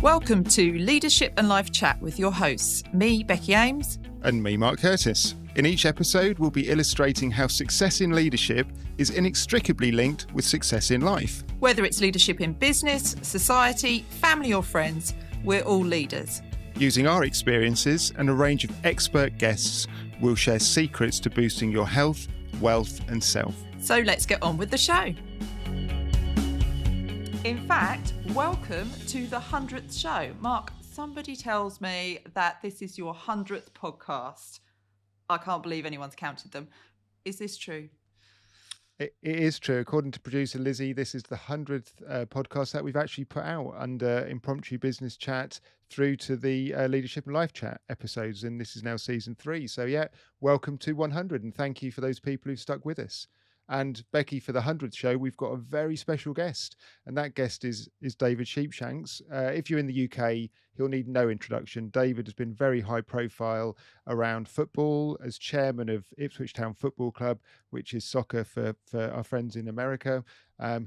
Welcome to Leadership and Life Chat with your hosts, me, Becky Ames. And me, Mark Curtis. In each episode, we'll be illustrating how success in leadership is inextricably linked with success in life. Whether it's leadership in business, society, family or friends, we're all leaders. Using our experiences and a range of expert guests, we'll share secrets to boosting your health, wealth and self. So let's get on with the show. In fact, welcome to the 100th show. Mark, somebody tells me that this is your 100th podcast. I can't believe anyone's counted them. Is this true? It is true. According to producer Lizzie, this is the 100th podcast that we've actually put out under Impromptu Business Chat through to the Leadership and Life Chat episodes. And this is now season 3. So yeah, welcome to 100. And thank you for those people who've stuck with us. And Becky, for the 100th show, we've got a very special guest. And that guest is David Sheepshanks. If you're in the UK, he'll need no introduction. David has been very high profile around football as chairman of Ipswich Town Football Club, which is soccer for our friends in America.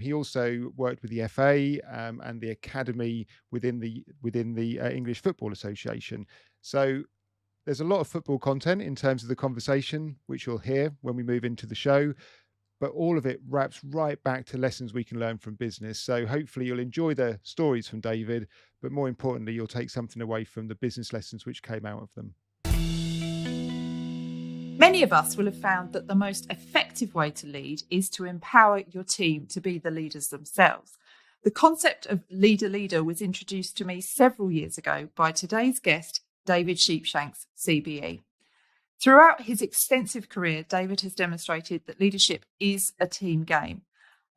He also worked with the FA and the academy within the English Football Association. So there's a lot of football content in terms of the conversation, which you'll hear when we move into the show. But all of it wraps right back to lessons we can learn from business. So hopefully you'll enjoy the stories from David, but more importantly, you'll take something away from the business lessons which came out of them. Many of us will have found that the most effective way to lead is to empower your team to be the leaders themselves. The concept of leader was introduced to me several years ago by today's guest, David Sheepshanks CBE. Throughout his extensive career, David has demonstrated that leadership is a team game.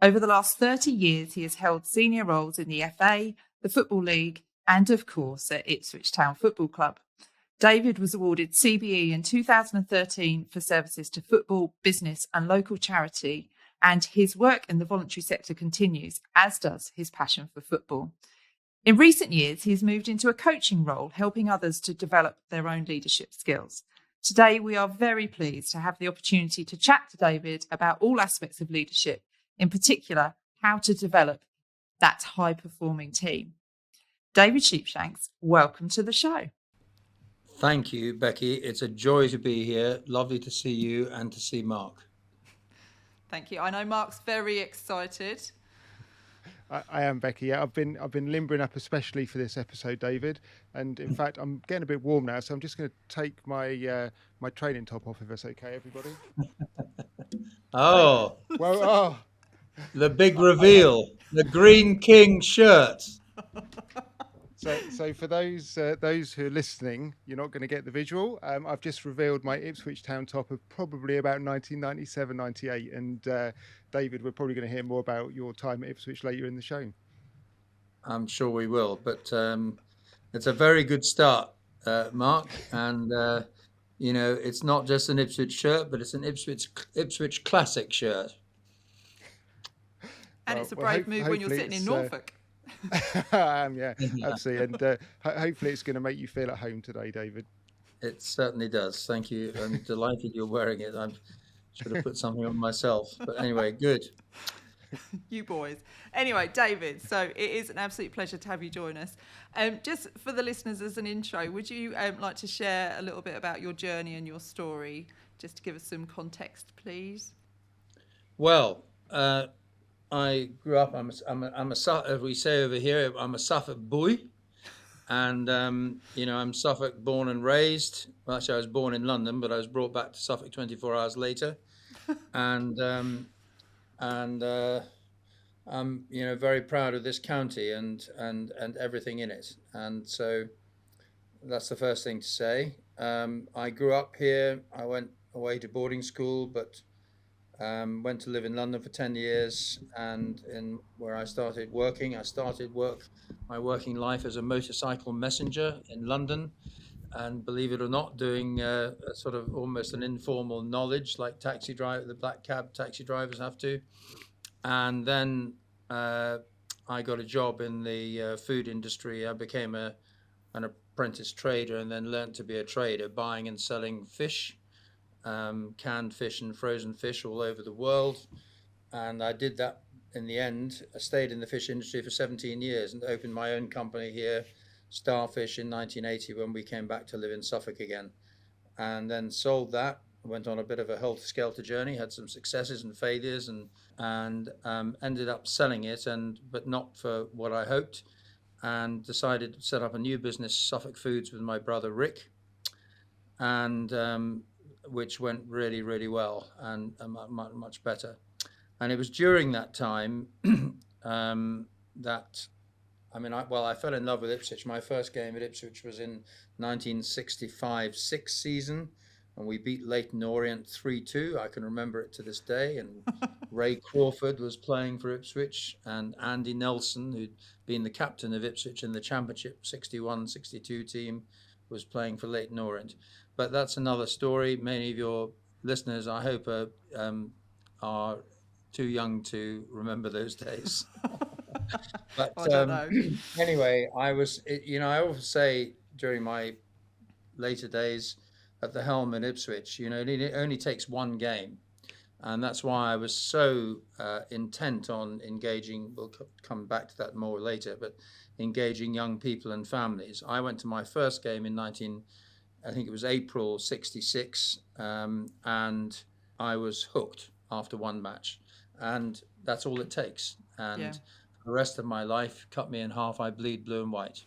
Over the last 30 years, he has held senior roles in the FA, the Football League, and of course at Ipswich Town Football Club. David was awarded CBE in 2013 for services to football, business and local charity, and his work in the voluntary sector continues, as does his passion for football. In recent years, he has moved into a coaching role, helping others to develop their own leadership skills. Today, we are very pleased to have the opportunity to chat to David about all aspects of leadership, in particular, how to develop that high-performing team. David Sheepshanks, welcome to the show. Thank you, Becky. It's a joy to be here. Lovely to see you and to see Mark. Thank you. I know Mark's very excited. I am, Becky. Yeah, I've been limbering up especially for this episode, David. And in fact, I'm getting a bit warm now, so I'm just going to take my my training top off, if that's okay, everybody. Oh, well, the big reveal, the Green King shirt. So for those who are listening, you're not going to get the visual. I've just revealed my Ipswich Town top of probably about 1997, 98. And David, we're probably going to hear more about your time at Ipswich later in the show. I'm sure we will. But it's a very good start, Mark. And, it's not just an Ipswich shirt, but it's an Ipswich classic shirt. And it's a brave move when you're sitting in Norfolk. Yeah, absolutely. And hopefully it's going to make you feel at home today, David. It certainly does. Thank you. I'm delighted you're wearing it. I should have put something on myself. But anyway, good. You boys. Anyway, David, so it is an absolute pleasure to have you join us. Just for the listeners as an intro, would you like to share a little bit about your journey and your story, just to give us some context, please? Well, I grew up. I'm a as we say over here, I'm a Suffolk boy, and I'm Suffolk born and raised. Well, actually, I was born in London, but I was brought back to Suffolk 24 hours later, and I'm very proud of this county and everything in it. And so that's the first thing to say. I grew up here. I went away to boarding school, but went to live in London for 10 years, and where I started working. My working life as a motorcycle messenger in London, and believe it or not, doing a sort of almost an informal knowledge like the black cab taxi drivers have to. And then I got a job in the food industry. I became an apprentice trader and then learned to be a trader, buying and selling fish. Canned fish and frozen fish all over the world. And I did that in the end. I stayed in the fish industry for 17 years and opened my own company here Starfish in 1980 when we came back to live in Suffolk again, and then sold that. Went on a bit of a helter-skelter journey, had some successes and failures, and ended up selling it, but not for what I hoped, and decided to set up a new business, Suffolk Foods, with my brother Rick, and which went really, really well and much better. And it was during that time that, I fell in love with Ipswich. My first game at Ipswich was in 1965-6 season, and we beat Leyton Orient 3-2. I can remember it to this day. And Ray Crawford was playing for Ipswich, and Andy Nelson, who'd been the captain of Ipswich in the Championship 61-62 team, was playing for Leyton Orient. But that's another story. Many of your listeners, I hope, are too young to remember those days. But I don't know. Anyway, I often say during my later days at the helm in Ipswich, it only takes one game. And that's why I was so intent on engaging, we'll come back to that more later, but engaging young people and families. I went to my first game in I think it was April 66, and I was hooked after one match. And that's all it takes. And the rest of my life, cut me in half, I bleed blue and white.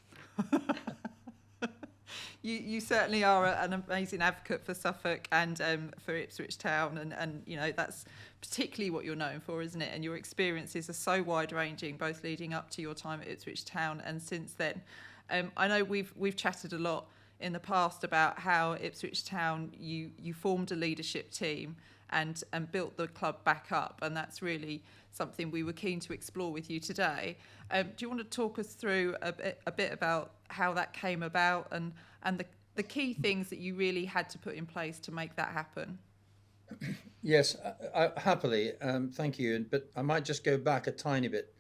You certainly are an amazing advocate for Suffolk and for Ipswich Town, and that's particularly what you're known for, isn't it? And your experiences are so wide-ranging, both leading up to your time at Ipswich Town and since then. I know we've chatted a lot in the past about how Ipswich Town you formed a leadership team and built the club back up, and that's really something we were keen to explore with you today. Do you want to talk us through a bit about how that came about and the key things that you really had to put in place to make that happen? Yes, happily. Thank you. But I might just go back a tiny bit.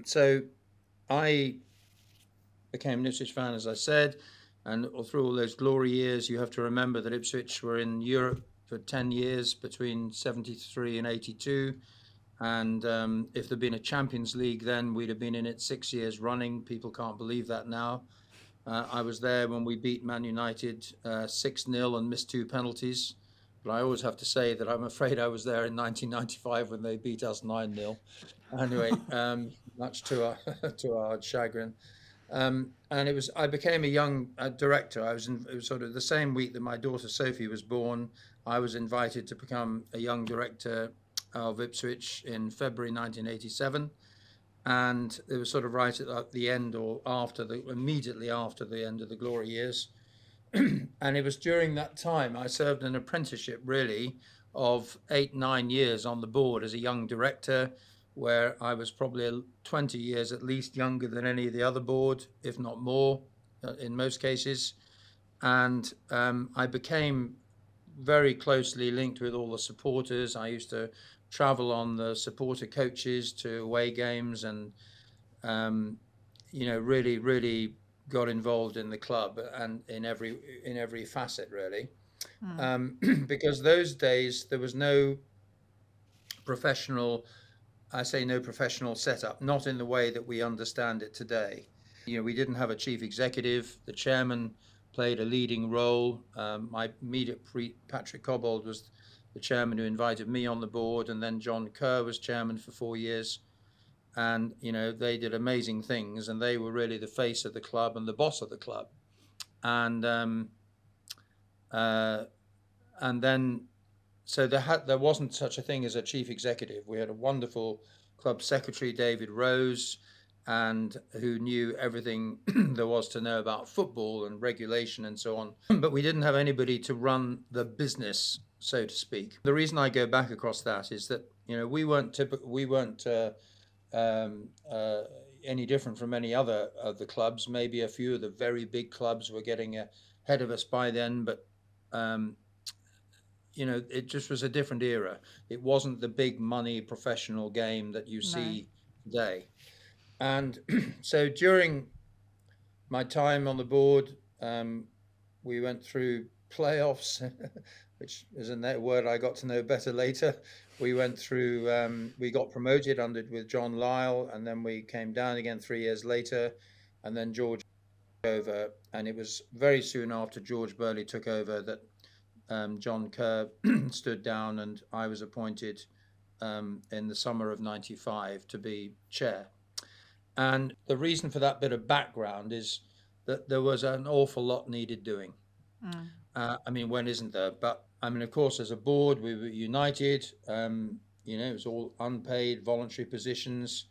So I became an Ipswich fan, as I said, and through all those glory years, you have to remember that Ipswich were in Europe for 10 years between 73 and 82. And if there'd been a Champions League then, we'd have been in it 6 years running. People can't believe that now. I was there when we beat Man United 6-0 and missed 2 penalties. But I always have to say that I'm afraid I was there in 1995 when they beat us 9-0. Anyway, much to our chagrin. And I became a young director. It was sort of the same week that my daughter Sophie was born. I was invited to become a young director of Ipswich in February 1987. And it was sort of right at the end or immediately after the end of the glory years. And it was during that time I served an apprenticeship really of 8-9 years on the board as a young director, where I was probably 20 years at least younger than any of the other board, if not more, in most cases. And I became very closely linked with all the supporters. I used to travel on the supporter coaches to away games and, really, really got involved in the club and in every facet, really. Because those days there was no professional setup, not in the way that we understand it today. We didn't have a chief executive. The chairman played a leading role. My immediate Patrick Cobbold was the chairman who invited me on the board, and then John Kerr was chairman for 4 years. And, they did amazing things, and they were really the face of the club and the boss of the club. And then, so there wasn't such a thing as a chief executive. We had a wonderful club secretary, David Rose, and who knew everything there was to know about football and regulation and so on. But we didn't have anybody to run the business, so to speak. The reason I go back across that is that we weren't any different from any other of the clubs. Maybe a few of the very big clubs were getting ahead of us by then, but it just was a different era. It wasn't the big money professional game that you see today. And so during my time on the board, we went through playoffs, which is a word I got to know better later. We went through, we got promoted with John Lyle, and then we came down again 3 years later, and then George over, and it was very soon after George Burley took over that John Kerr stood down, and I was appointed in the summer of '95 to be chair. And the reason for that bit of background is that there was an awful lot needed doing. I mean, when isn't there? But I mean, of course, as a board, we were united. It was all unpaid, voluntary positions.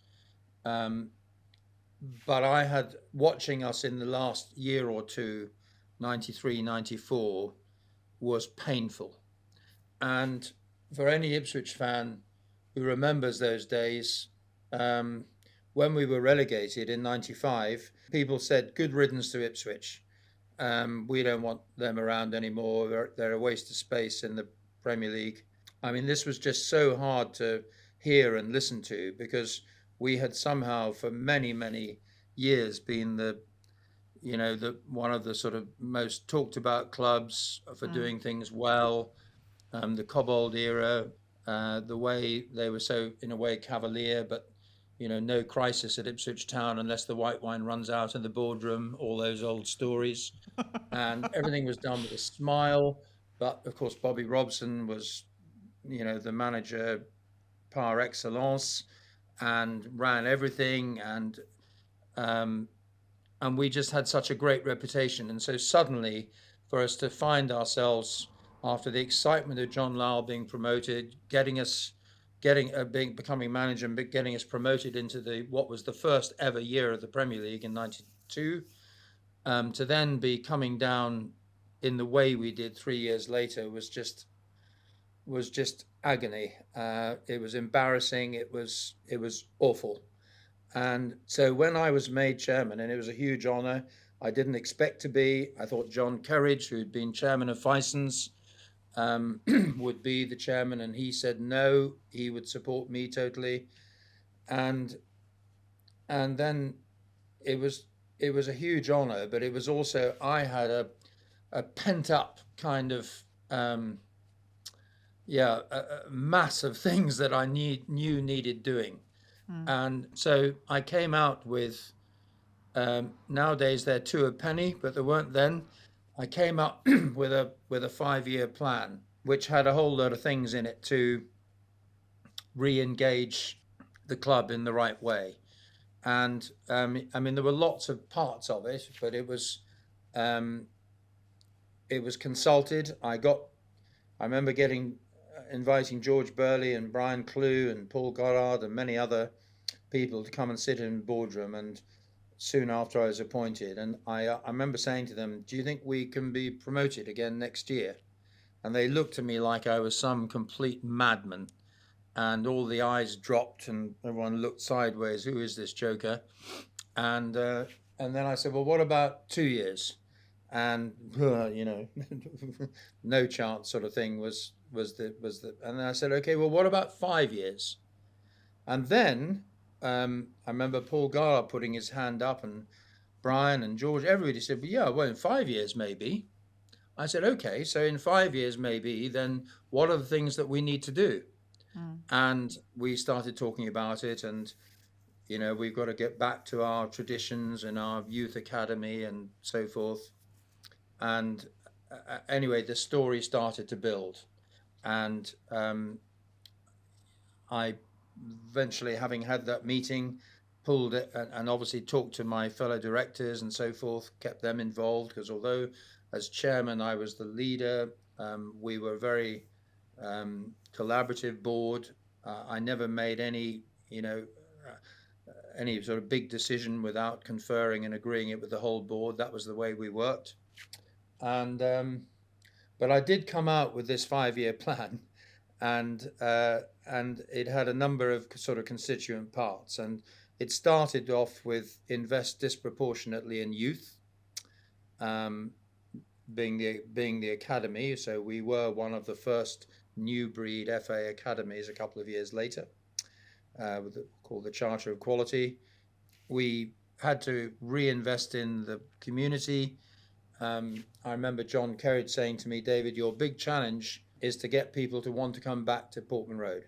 But I had, watching us in the last year or two, 93, 94, was painful. And for any Ipswich fan who remembers those days, when we were relegated in 95, people said, good riddance to Ipswich. We don't want them around anymore. They're a waste of space in the Premier League. I mean, this was just so hard to hear and listen to, because we had somehow for many, many years been the one of the sort of most talked about clubs for doing things well. The Cobbold era, the way they were so, in a way, cavalier, but no crisis at Ipswich Town unless the white wine runs out in the boardroom, all those old stories. And everything was done with a smile. But of course, Bobby Robson was, the manager par excellence and ran everything. And we just had such a great reputation. And so suddenly, for us to find ourselves, after the excitement of John Lyall being promoted, becoming manager, and getting us promoted into what was the first ever year of the Premier League in '92, to then be coming down in the way we did 3 years later was just agony. It was embarrassing. It was awful. And so when I was made chairman, and it was a huge honour, I didn't expect to be. I thought John Kerridge, who'd been chairman of Fisons, would be the chairman, and he said no, he would support me totally. And then it was a huge honour, but it was also, I had a pent up kind of a mass of things that I knew needed doing. And so I came out with, nowadays they're two a penny, but they weren't then. I came up with a 5-year plan, which had a whole lot of things in it to re-engage the club in the right way. And I mean, there were lots of parts of it, but it was consulted. I remember inviting George Burley and Brian Clew and Paul Goddard and many other people to come and sit in the boardroom, and soon after I was appointed, and I remember saying to them, do you think we can be promoted again next year? And they looked at me like I was some complete madman, and all the eyes dropped and everyone looked sideways, who is this joker? And then I said, well, what about 2 years? And no chance sort of thing was the and then I said, okay, well, what about 5 years? And then I remember Paul Goddard putting his hand up, and Brian and George, everybody said, well, in 5 years maybe. I said, okay, so in 5 years maybe, then what are the things that we need to do? And we started talking about it, and we've got to get back to our traditions and our youth academy and so forth. And anyway, the story started to build, and I eventually, having had that meeting, pulled it and obviously talked to my fellow directors and so forth, kept them involved, because although as chairman I was the leader, we were a very collaborative board. I never made any sort of big decision without conferring and agreeing it with the whole board. That was the way we worked. And but I did come out with this 5-year plan, and it had a number of sort of constituent parts. And it started off with invest disproportionately in youth, being the academy. So we were one of the first new breed FA academies a couple of years later, called the Charter of Quality. We had to reinvest in the community. I remember John Kerridge saying to me, David, your big challenge is to get people to want to come back to Portman Road.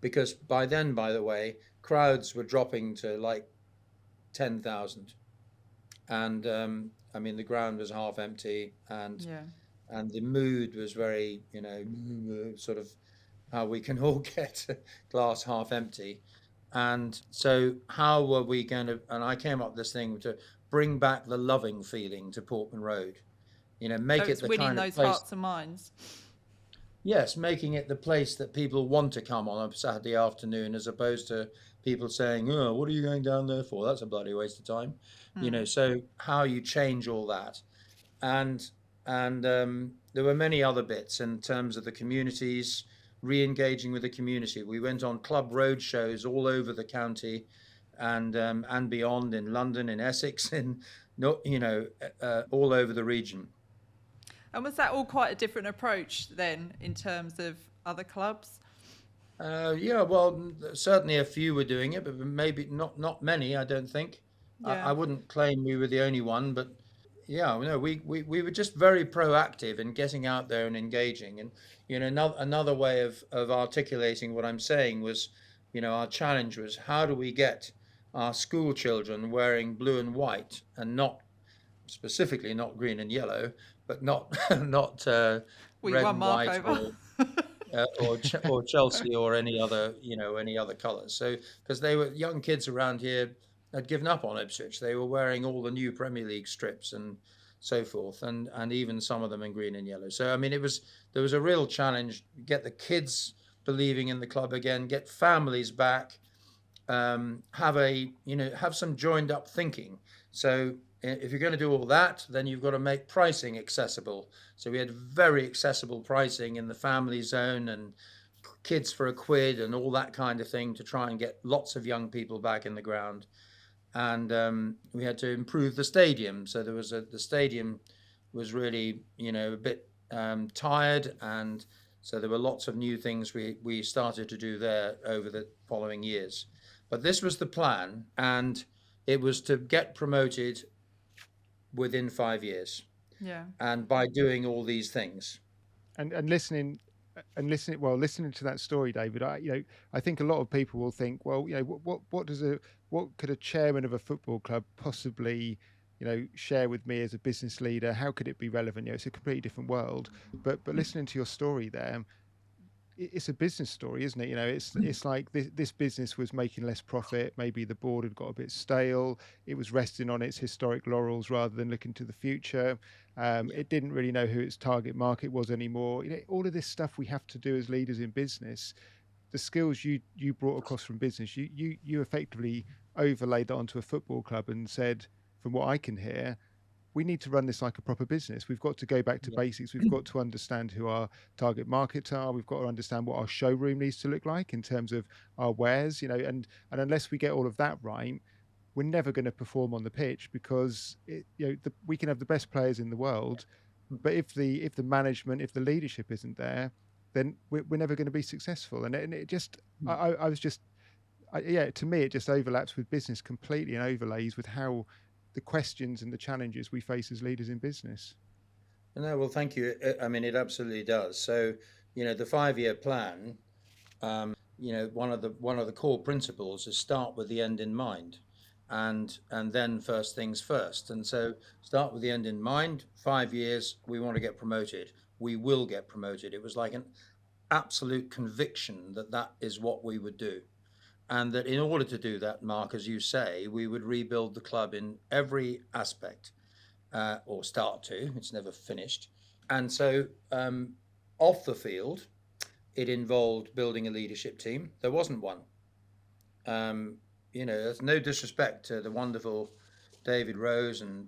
Because by then, by the way, crowds were dropping to like 10,000. and I mean the ground was half empty, and Yeah. the mood was very, sort of how we can all get glass half empty. And so, how were we going to? And I came up with this thing to bring back the loving feeling to Portman Road. So Make it it's the winning kind of those place. hearts and minds. Yes, making it the place that people want to come on a Saturday afternoon, as opposed to people saying, "Oh, what are you going down there for? That's a bloody waste of time." So how you change all that, and there were many other bits in terms of the communities, re-engaging with the community. We went on club road shows all over the county, and beyond, in London, in Essex, in no, all over the region. And was that all quite a different approach then in terms of other clubs? Yeah, well, certainly a few were doing it, but maybe not many. I don't think. I Yeah. wouldn't claim we were the only one, but yeah, no, we were just very proactive in getting out there and engaging. And another way of articulating what I'm saying was, our challenge was, how do we get our school children wearing blue and white, and not specifically not green and yellow, but not not We red won and Mark white, over. or Chelsea, or any other colours. So, because they were young kids around here had given up on Ipswich, they were wearing all the new Premier League strips and so forth, and even some of them in green and yellow. So I mean, there was a real challenge: get the kids believing in the club again, get families back, have some joined up thinking. So if you're going to do all that, then you've got to make pricing accessible. So we had very accessible pricing in the family zone, and kids for a quid, and all that kind of thing, to try and get lots of young people back in the ground. And we had to improve the stadium. So the stadium was really, a bit tired, and so there were lots of new things we started to do there over the following years. But this was the plan, and it was to get promoted within 5 years, Yeah. and by doing all these things. And listening to that story, David, I think a lot of people will think, well, what could a chairman of a football club possibly share with me as a business leader? How could it be relevant? It's a completely different world. But listening to your story there, it's a business story, isn't it? It's like this business was making less profit. Maybe the board had got a bit stale. It was resting on its historic laurels rather than looking to the future. It didn't really know who its target market was anymore. All of this stuff we have to do as leaders in business. The skills you brought across from business, you effectively overlaid that onto a football club and said, from what I can hear, we need to run this like a proper business. We've got to go back to basics. We've got to understand who our target markets are. We've got to understand what our showroom needs to look like in terms of our wares, and unless we get all of that right, we're never going to perform on the pitch, because we can have the best players in the world, but if the management, if the leadership isn't there, then we're never going to be successful. And it just, I was just, to me, it just overlaps with business completely and overlays with how the questions and the challenges we face as leaders in business. No, well, thank you. I mean, it absolutely does. So, the 5-year plan, one of the core principles is start with the end in mind, and then first things first. And so, start with the end in mind. 5 years, we want to get promoted. We will get promoted. It was like an absolute conviction that that is what we would do. And that in order to do that, Mark, as you say, we would rebuild the club in every aspect, or start to. It's never finished. And so, off the field, it involved building a leadership team. There wasn't one. There's no disrespect to the wonderful David Rose and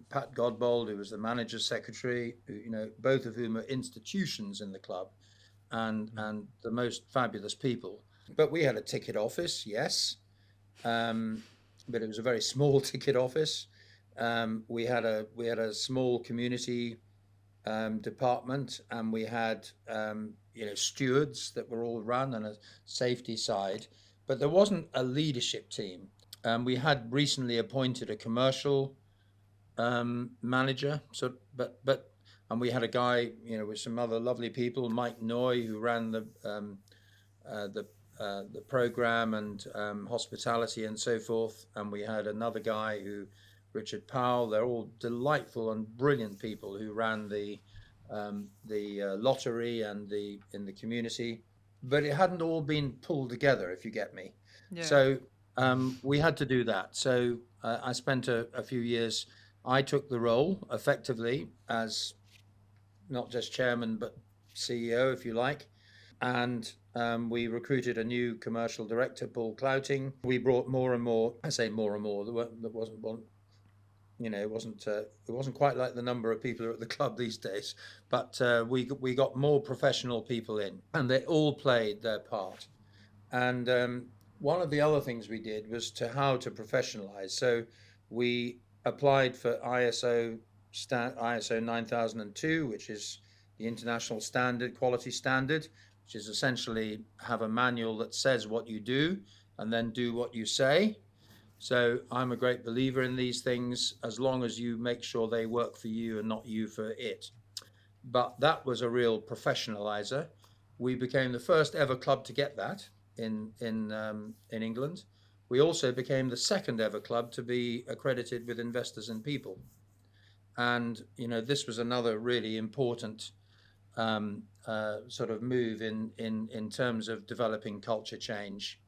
Pat Godbold, who was the manager's secretary, both of whom are institutions in the club, and the most fabulous people. But we had a ticket office, yes, but it was a very small ticket office. We had a small community department, and we had stewards that were all run, and a safety side. But there wasn't a leadership team. We had recently appointed a commercial manager, and we had a guy, with some other lovely people, Mike Noy, who ran the program and hospitality and so forth. And we had another guy who Richard Powell. They're all delightful and brilliant people who ran the lottery and in the community, but it hadn't all been pulled together, if you get me. Yeah. So we had to do that. So I spent a few years. I took the role effectively as not just chairman but CEO, if you like, and we recruited a new commercial director, Paul Clouting. We brought more and more. I say more and more. There wasn't one. It wasn't quite like the number of people who are at the club these days, but we got more professional people in, and they all played their part. And one of the other things we did was how to professionalize. So we applied for ISO 9002, which is the international quality standard, which is essentially have a manual that says what you do and then do what you say. So I'm a great believer in these things, as long as you make sure they work for you and not you for it. But that was a real professionalizer. We became the first ever club to get that in England. We also became the second ever club to be accredited with Investors in People. And this was another really important sort of move in terms of developing culture change.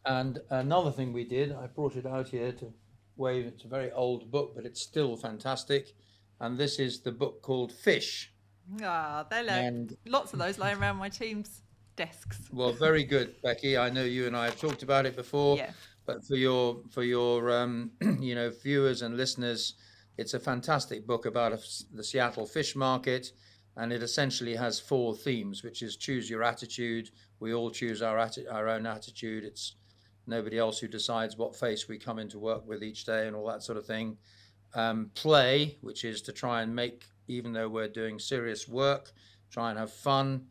And another thing we did, I brought it out here to wave. It's a very old book, but it's still fantastic. And this is the book called Fish. Lots of those lying around my team's desks. Well, very good, Becky. I know you and I have talked about it before. Yeah. But for your viewers and listeners, it's a fantastic book about the Seattle fish market. And it essentially has 4 themes, which is choose your attitude. We all choose our own attitude. It's nobody else who decides what face we come into work with each day and all that sort of thing. Play, which is to try and make, even though we're doing serious work, try and have fun.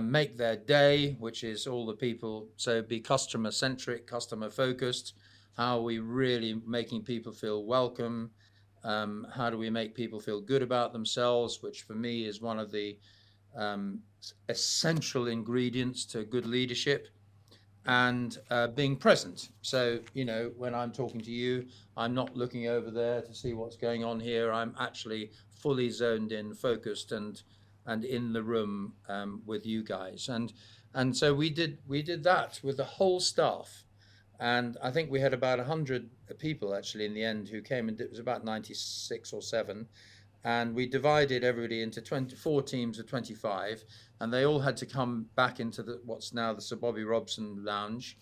Make their day, which is all the people. So be customer centric, customer focused. How are we really making people feel welcome? How do we make people feel good about themselves, which for me is one of the essential ingredients to good leadership. And being present. So, when I'm talking to you, I'm not looking over there to see what's going on here. I'm actually fully zoned in, focused, and in the room with you guys. And so we did that with the whole staff. And I think we had about 100 people actually in the end who came, and it was about 96 or 7. And we divided everybody into 24 teams of 25, and they all had to come back into what's now the Sir Bobby Robson Lounge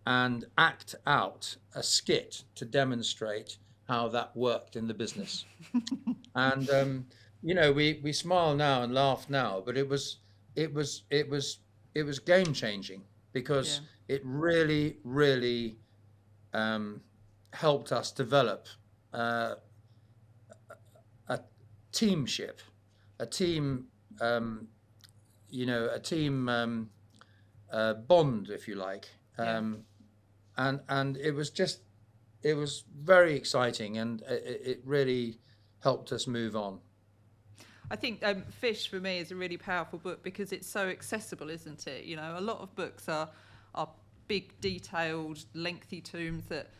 and act out a skit to demonstrate how that worked in the business. And we smile now and laugh now, but it was game changing, because it really helped us develop a teamship, a team bond, if you like. And it was very exciting, and it really helped us move on. I think Fish for me is a really powerful book because it's so accessible, isn't it? A lot of books are big, detailed, lengthy tomes that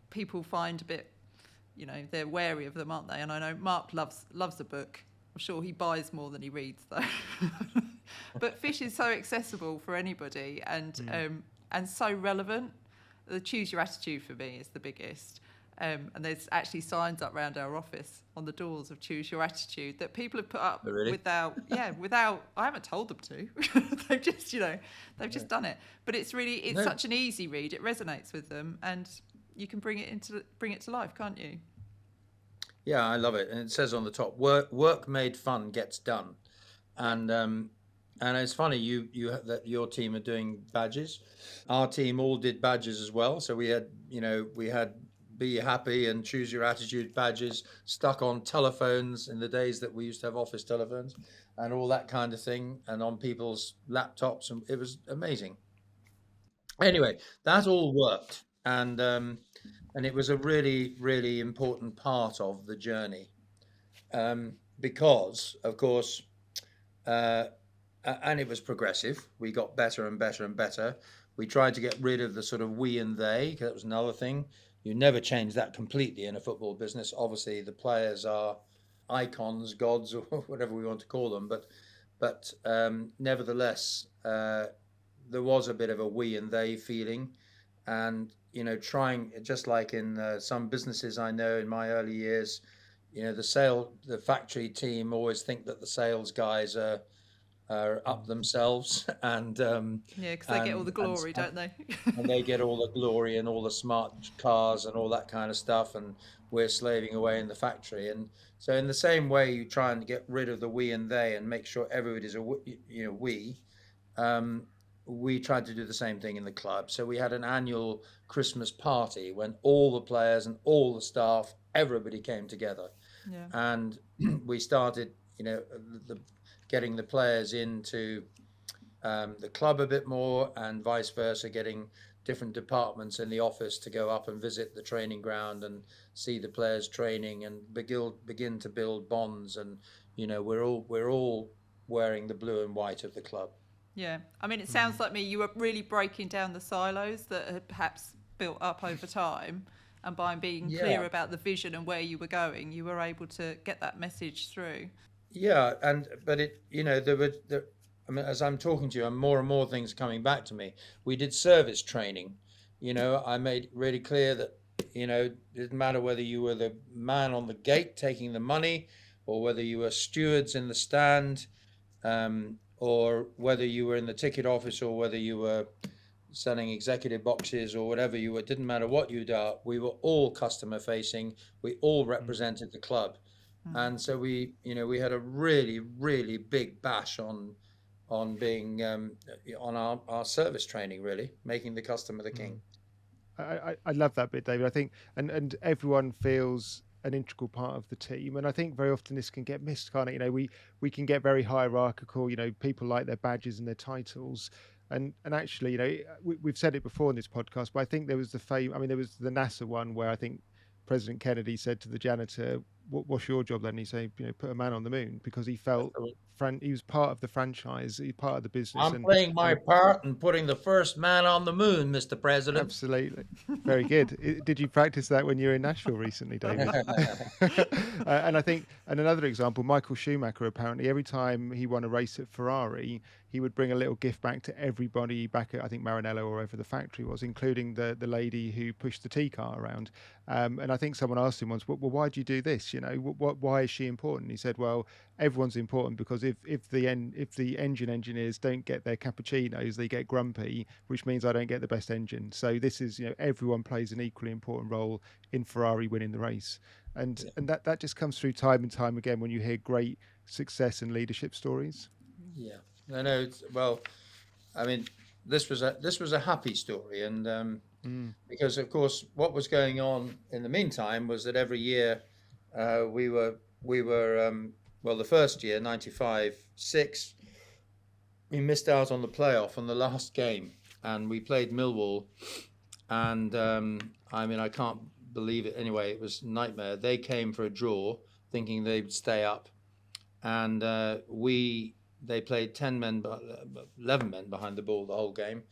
people find a bit, they're wary of them, aren't they? And I know Mark loves a book. I'm sure he buys more than he reads, though. But Fish is so accessible for anybody, and so relevant. The choose your attitude for me is the biggest. And there's actually signs up around our office on the doors of choose your attitude that people have put up without I haven't told them to. They've just done it. But it's such an easy read. It resonates with them, and you can bring it to life, can't you? Yeah, I love it. And it says on the top, work made fun gets done. And it's funny that your team are doing badges. Our team all did badges as well. So we had Be Happy and Choose Your Attitude badges stuck on telephones in the days that we used to have office telephones, and all that kind of thing, and on people's laptops, and it was amazing. Anyway, that all worked, and it was a really, really important part of the journey, because, of course, and it was progressive. We got better and better and better. We tried to get rid of the sort of we and they, because that was another thing. you never change that completely in a football business. Obviously, the players are icons, gods, or whatever we want to call them, but nevertheless, there was a bit of a we and they feeling, and trying, just like in some businesses I know in my early years, the factory team always think that the sales guys are up themselves, Yeah, because they get all the glory, don't they? and they get all the glory and all the smart cars and all that kind of stuff, and we're slaving away in the factory. And so in the same way, you try and get rid of the we and they and make sure everybody's a we. um, we tried to do the same thing in the club. So we had an annual Christmas party when all the players and all the staff, everybody came together. Yeah. And we started the getting the players into the club a bit more, and vice versa, getting different departments in the office to go up and visit the training ground and see the players training and begin to build bonds. And we're all wearing the blue and white of the club. Yeah, I mean, it sounds like you were really breaking down the silos that had perhaps built up over time, and by being clear about the vision and where you were going, you were able to get that message through. Yeah, but it I mean, as I'm talking to you, and more things coming back to me. We did service training. I made it really clear that it didn't matter whether you were the man on the gate taking the money, or whether you were stewards in the stand, or whether you were in the ticket office, or whether you were selling executive boxes, or whatever you were. It didn't matter what you did. We were all customer facing. We all represented the club. And so we had a really, really big bash on being on our service training, really making the customer the king. I love that bit, David. I think and everyone feels an integral part of the team, and I think very often this can get missed, can't it? We can get very hierarchical. People like their badges and their titles, and actually, we've said it before in this podcast, but I think there was there was the NASA one where I think President Kennedy said to the janitor, "What's your job then?" And he said, "Put a man on the moon," because he felt he was part of the franchise, he's part of the business. I'm playing my part and putting the first man on the moon, Mr. President. Absolutely. Very good. Did you practice that when you were in Nashville recently, David? And I think, and another example, Michael Schumacher, apparently every time he won a race at Ferrari, he would bring a little gift back to everybody back at, I think, Maranello or wherever the factory was, including the lady who pushed the tea car around. And I think someone asked him once, well, why do you do this? Why is she important? He said, well, everyone's important because if the engine engineers don't get their cappuccinos, they get grumpy, which means I don't get the best engine. So this is, everyone plays an equally important role in Ferrari winning the race. And that just comes through time and time again when you hear great success and leadership stories. Yeah, I know. Well, I mean, this was a happy story, and because of course what was going on in the meantime was that every year we were well, the first year, 95-6, we missed out on the playoff on the last game, and we played Millwall, and I mean, I can't believe it. Anyway, it was a nightmare. They came for a draw, thinking they'd stay up, and they played 10 men, 11 men behind the ball the whole game,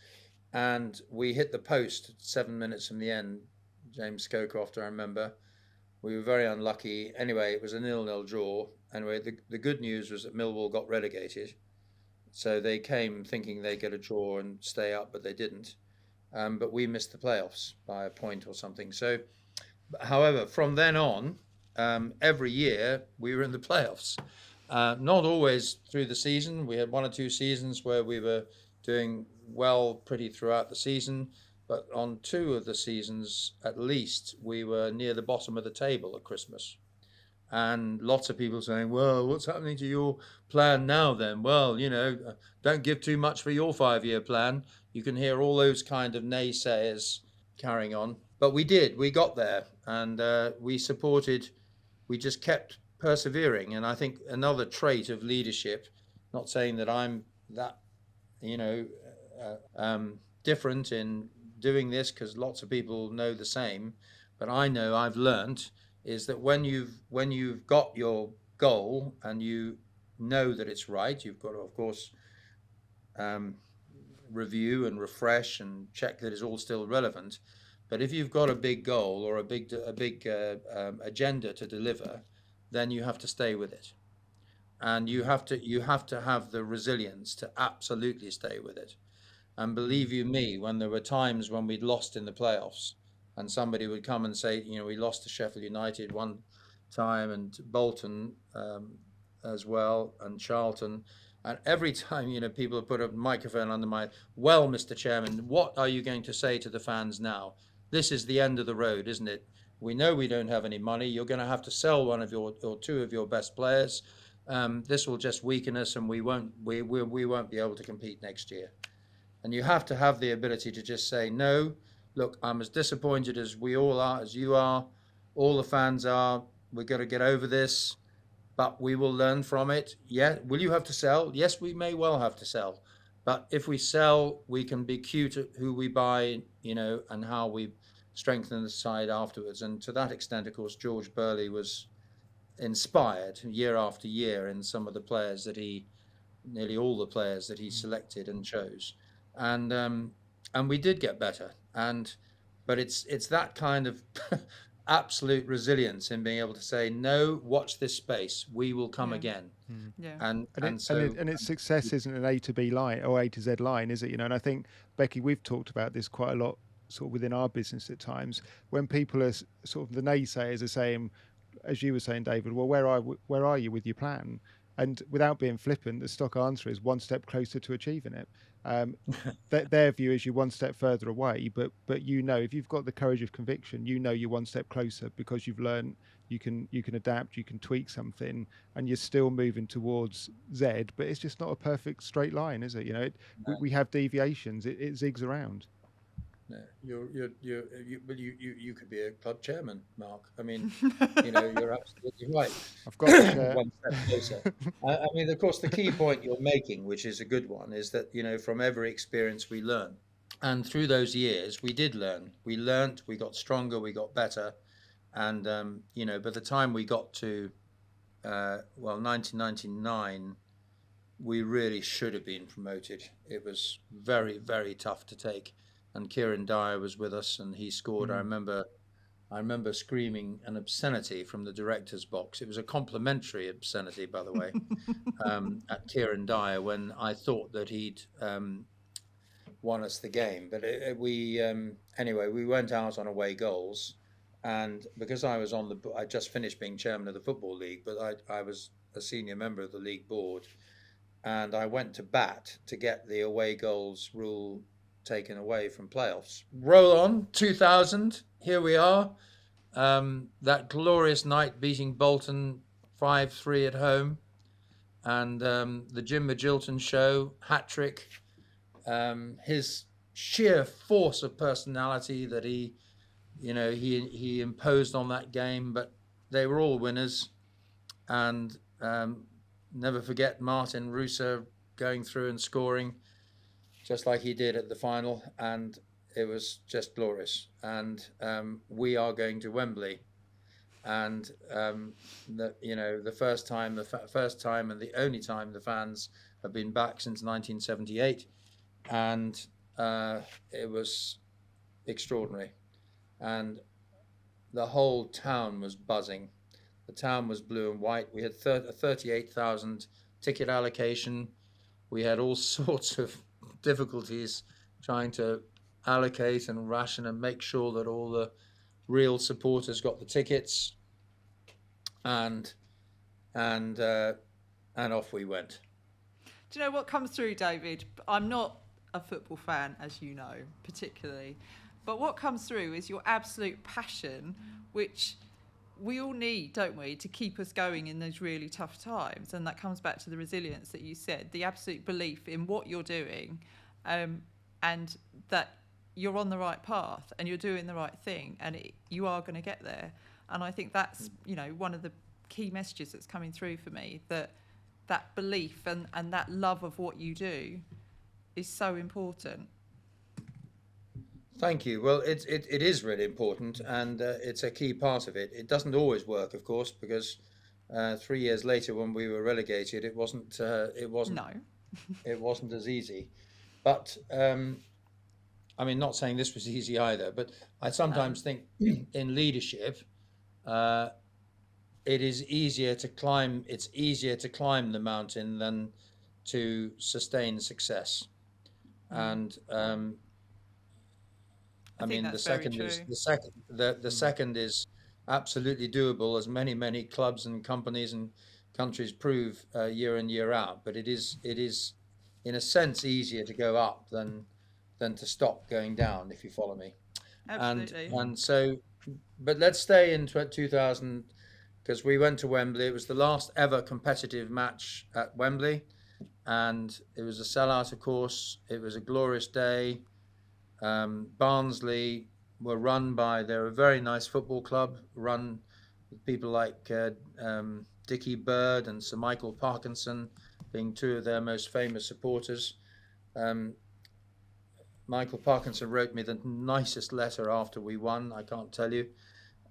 and we hit the post 7 minutes from the end. James Scowcroft, I remember. We were very unlucky. Anyway, it was a 0-0 draw. Anyway, the good news was that Millwall got relegated. So they came thinking they'd get a draw and stay up, but they didn't. But we missed the playoffs by a point or something. So, however, from then on, every year we were in the playoffs. Not always through the season. We had 1 or 2 seasons where we were doing well pretty throughout the season. But on 2 of the seasons, at least, we were near the bottom of the table at Christmas. And lots of people saying, well, what's happening to your plan now then? Well, don't give too much for your 5-year plan. You can hear all those kind of naysayers carrying on. But we did. We got there. And we just kept persevering. And I think another trait of leadership, not saying that I'm that, different in doing this, because lots of people know the same, but I know I've learnt is that when you've got your goal and you know that it's right, you've got to, of course, review and refresh and check that it's all still relevant. But if you've got a big goal or a big agenda to deliver, then you have to stay with it, and you have to have the resilience to absolutely stay with it. And believe you me, when there were times when we'd lost in the playoffs, and somebody would come and say, we lost to Sheffield United one time, and Bolton as well, and Charlton. And every time, people have put a microphone under my, well, Mr. Chairman, what are you going to say to the fans now? This is the end of the road, isn't it? We know we don't have any money. You're going to have to sell one of your or two of your best players. This will just weaken us, and we won't be able to compete next year. And you have to have the ability to just say, no, look, I'm as disappointed as we all are, as you are, all the fans are. We're going to get over this, but we will learn from it. Yeah. Will you have to sell? Yes, we may well have to sell. But if we sell, we can be cute at who we buy, and how we strengthen the side afterwards. And to that extent, of course, George Burley was inspired year after year in some of the players that nearly all the players that he selected and chose. And we did get better. But it's that kind of absolute resilience in being able to say, no, watch this space, we will come again. Yeah. And its success isn't an A to B line or A to Z line, is it? And I think, Becky, we've talked about this quite a lot sort of within our business at times, when people are sort of, the naysayers are saying, as you were saying, David, well, where are you with your plan? And without being flippant, the stock answer is one step closer to achieving it. Their view is you're one step further away, but if you've got the courage of conviction, you're one step closer, because you've learned you can adapt, you can tweak something, and you're still moving towards Z. But it's just not a perfect straight line, is it? We have deviations. It zigs around. No, you could be a club chairman, Mark. I mean, you're absolutely right. I've got the chair. One step closer. I mean, of course, the key point you're making, which is a good one, is that from every experience we learn, and through those years we did learn. We learned, we got stronger, we got better, and by the time we got to 1999, we really should have been promoted. It was very, very tough to take. And Kieran Dyer was with us, and he scored. I remember screaming an obscenity from the director's box. It was a complimentary obscenity, by the way, at Kieran Dyer, when I thought that he'd won us the game. But anyway, we went out on away goals, and because I just finished being chairman of the Football League, but I was a senior member of the league board, and I went to bat to get the away goals rule taken away from playoffs. Roll on, 2000, here we are. That glorious night beating Bolton 5-3 at home, and the Jim Magilton show, hat-trick, his sheer force of personality that he imposed on that game. But they were all winners, and never forget Martin Russo going through and scoring just like he did at the final, and it was just glorious. And we are going to Wembley, and the first time and the only time the fans have been back since 1978, and it was extraordinary, and the whole town was buzzing. The town was blue and white. We had 38,000 ticket allocation. We had all sorts of difficulties trying to allocate and ration and make sure that all the real supporters got the tickets, and off we went. Do you know what comes through, David? I'm not a football fan, as you know, particularly, but what comes through is your absolute passion, which we all need, don't we, to keep us going in those really tough times. And that comes back to the resilience that you said, the absolute belief in what you're doing, and that you're on the right path and you're doing the right thing, and you are going to get there. And I think that's, one of the key messages that's coming through for me, that belief and that love of what you do is so important. Thank you. Well, it is really important, and it's a key part of it. It doesn't always work, of course, because 3 years later, when we were relegated, it wasn't No. it wasn't as easy. But I mean, not saying this was easy either, but I sometimes think in leadership, uh, it is easier to climb. It's easier to climb the mountain than to sustain success. And I I think mean, that's very true. the second is absolutely doable, as many clubs and companies and countries prove year in year out. But it is in a sense easier to go up than to stop going down, if you follow me. And Absolutely. and so, but let's stay in 2000 because we went to Wembley. It was the last ever competitive match at Wembley, and it was a sellout, of course. It was a glorious day. Barnsley they're a very nice football club, run with people like Dickie Bird and Sir Michael Parkinson being two of their most famous supporters. Um, Michael Parkinson wrote me the nicest letter after we won. I can't tell you,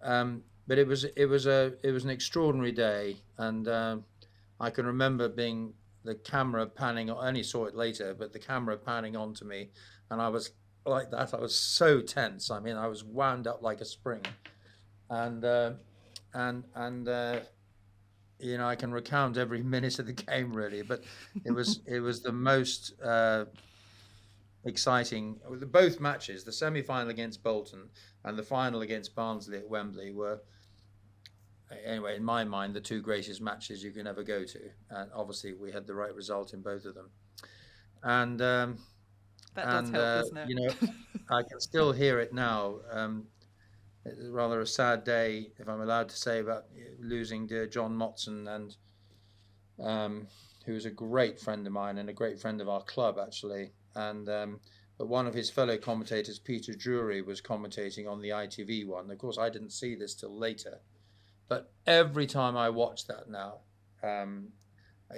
but it was an extraordinary day, and I can remember being the camera panning. I only saw it later, but the camera panning onto me, and I was like that. I was so tense. I mean, I was wound up like a spring, and and I can recount every minute of the game really, but it was the most exciting. Both matches, the semi-final against Bolton and the final against Barnsley at Wembley, were, anyway, in my mind, the two greatest matches you can ever go to. And obviously, we had the right result in both of them. And That does help, doesn't it? I can still hear it now. It's rather a sad day, if I'm allowed to say, about losing dear John Motson, and who was a great friend of mine and a great friend of our club, actually. And but one of his fellow commentators, Peter Drury, was commentating on the ITV one. Of course, I didn't see this till later, but every time I watch that now,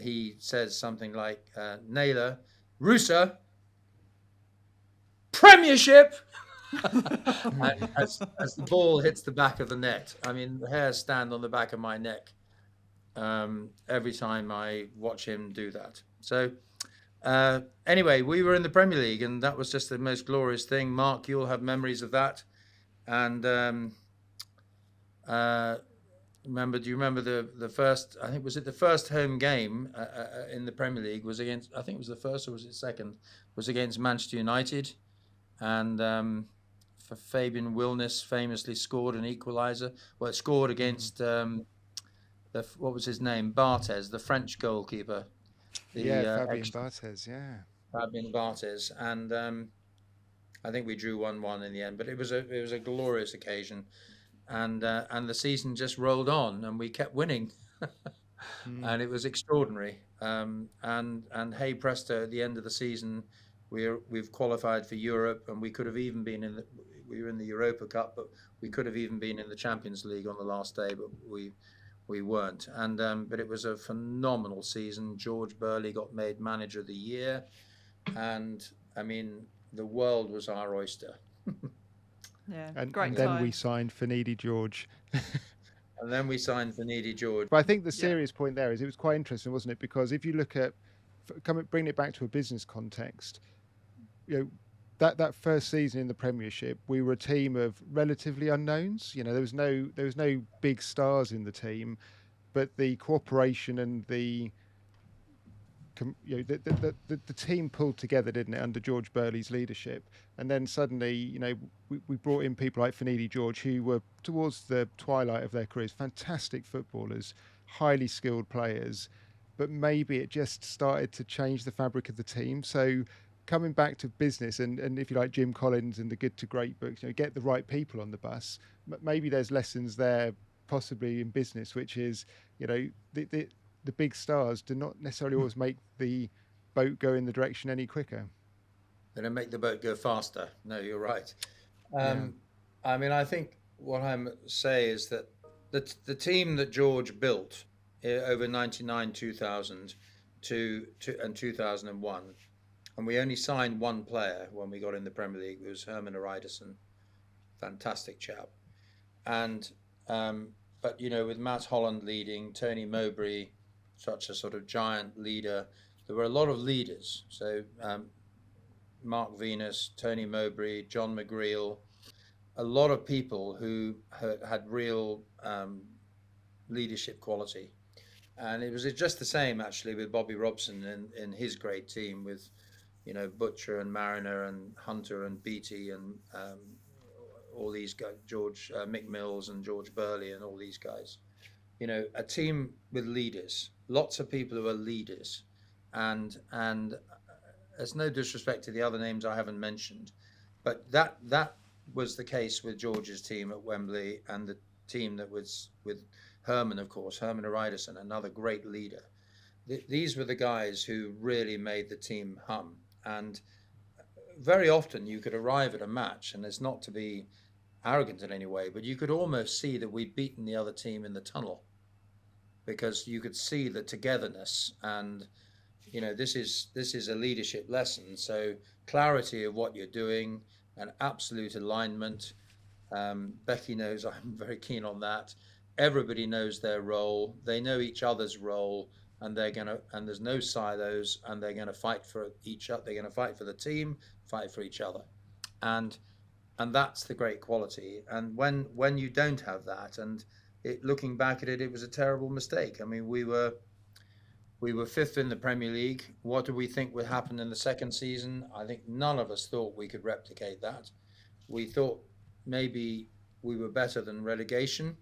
he says something like, "Naylor, Rooser, Premiership." And as the ball hits the back of the net, I mean, the hairs stand on the back of my neck every time I watch him do that. So anyway, we were in the Premier League, and that was just the most glorious thing. Mark, you'll have memories of that. And do you remember the first? I think, was it the first home game in the Premier League was against? I think it was the first, or was it second? Was against Manchester United, and for Fabian Wilness famously scored an equaliser. Well, it scored against what was his name? Barthez, the French goalkeeper. Fabian Barthez, Fabian Barthez, and I think we drew 1-1 in the end. But it was a glorious occasion, and the season just rolled on, and we kept winning, and it was extraordinary. And hey presto, at the end of the season, we've qualified for Europe, and we could have even been we were in the Europa Cup, but we could have even been in the Champions League on the last day, but we weren't. And but it was a phenomenal season. George Burley got made Manager of the Year, and I mean, the world was our oyster. Yeah, and great then time. we signed Finidi George. And then we signed Finidi George. But I think the serious point there is it was quite interesting, wasn't it? Because if you look at bringing it back to a business context, that first season in the Premiership, we were a team of relatively unknowns. There was no big stars in the team, but the cooperation and the team pulled together, didn't it, under George Burley's leadership? And then suddenly, we brought in people like Finidi George, who were towards the twilight of their careers, fantastic footballers, highly skilled players, but maybe it just started to change the fabric of the team. So coming back to business and if you like Jim Collins and the Good to Great books, get the right people on the bus. Maybe there's lessons there possibly in business, which is, the big stars do not necessarily always make the boat go in the direction any quicker. They don't make the boat go faster. No, you're right. I mean, I think what I'm saying is that the team that George built over 99, 2000 and 2001, and we only signed one player when we got in the Premier League. It was Herman Ariderson, fantastic chap. And but with Matt Holland leading, Tony Mowbray, such a sort of giant leader, there were a lot of leaders. So Mark Venus, Tony Mowbray, John McGreal, a lot of people who had real leadership quality. And it was just the same actually with Bobby Robson in his great team with, Butcher and Mariner and Hunter and Beattie and all these guys, George Mick Mills and George Burley and all these guys. A team with leaders, lots of people who are leaders, and there's no disrespect to the other names I haven't mentioned, but that was the case with George's team at Wembley and the team that was with Herman, of course, Herman Ariderson, another great leader. These were the guys who really made the team hum. And very often you could arrive at a match, and it's not to be arrogant in any way, but you could almost see that we'd beaten the other team in the tunnel, because you could see the togetherness. And this is a leadership lesson. So clarity of what you're doing, and absolute alignment. Becky knows I'm very keen on that. Everybody knows their role. They know each other's role, and and there's no silos, and they're gonna fight for each other. They're gonna fight for the team, fight for each other, and that's the great quality. And when you don't have that, and looking back at it, it was a terrible mistake. I mean, we were fifth in the Premier League. What do we think would happen in the second season? I think none of us thought we could replicate that. We thought maybe we were better than relegation,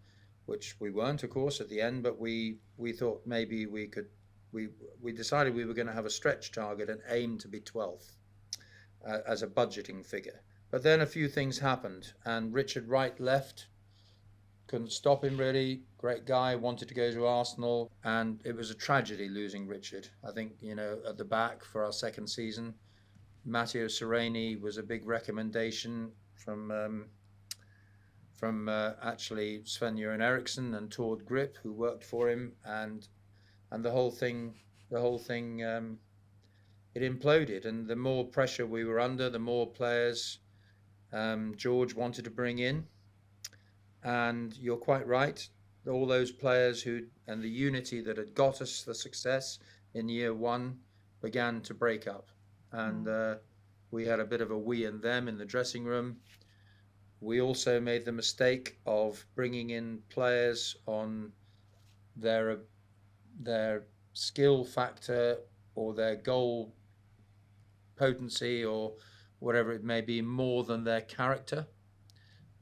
which we weren't, of course, at the end, but we thought maybe we could. We decided we were going to have a stretch target and aim to be 12th as a budgeting figure. But then a few things happened, and Richard Wright left. Couldn't stop him really. Great guy, wanted to go to Arsenal, and it was a tragedy losing Richard. I think, at the back for our second season. Matteo Sereni was a big recommendation from actually Sven-Göran Eriksson and Tord Grip, who worked for him, and the whole thing it imploded. And the more pressure we were under, the more players George wanted to bring in. And you're quite right, all those players and the unity that had got us the success in year one began to break up. And we had a bit of a we and them in the dressing room. We also made the mistake of bringing in players on their skill factor or their goal potency or whatever it may be, more than their character.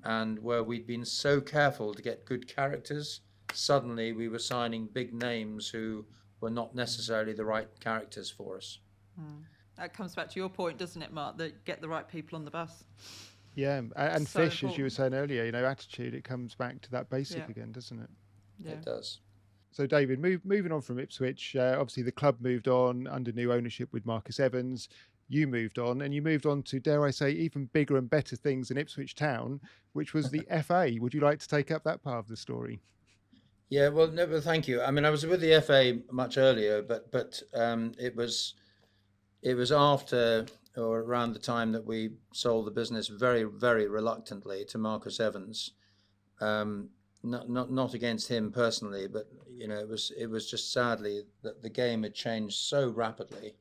And where we'd been so careful to get good characters, suddenly we were signing big names who were not necessarily the right characters for us. That comes back to your point, doesn't it, Mark, that get the right people on the bus. Yeah, and so Fish, important. As you were saying earlier, attitude, it comes back to that basic again, doesn't it? Yeah. It does. So David, moving on from Ipswich, obviously the club moved on under new ownership with Marcus Evans. You moved on, and you moved on to, dare I say, even bigger and better things in Ipswich Town, which was the FA. Would you like to take up that part of the story? Yeah, well, no, but thank you. I mean, I was with the FA much earlier, but it was after or around the time that we sold the business very, very reluctantly to Marcus Evans. Not against him personally, but it was just sadly that the game had changed so rapidly.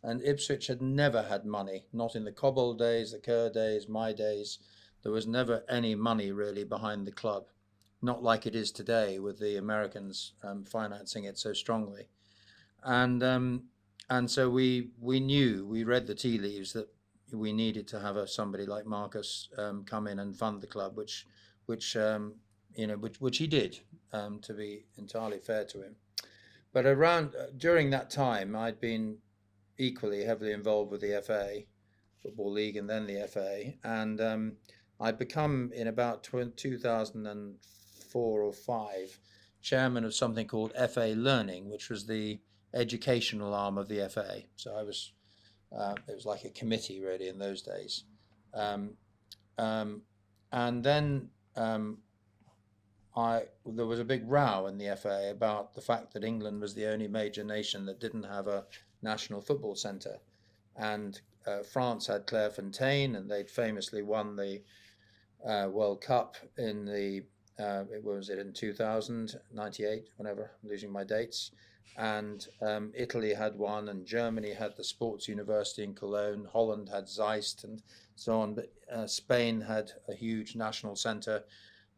And Ipswich had never had money, not in the Cobbold days, the Kerr days, my days. There was never any money really behind the club, not like it is today with the Americans financing it so strongly. And so we knew, we read the tea leaves that we needed to have somebody like Marcus come in and fund the club, which he did, to be entirely fair to him. But during that time, I'd been equally heavily involved with the FA, Football League, and then the FA. And I'd become, in about 2004 or 5, chairman of something called FA Learning, which was the educational arm of the FA. So I was, it was like a committee really in those days. And then there was a big row in the FA about the fact that England was the only major nation that didn't have a national football centre, and France had Clairefontaine, and they'd famously won the World Cup in the in 2000, 98, whenever, I'm losing my dates, and Italy had one, and Germany had the Sports University in Cologne. Holland had Zeist, and so on. But Spain had a huge national centre.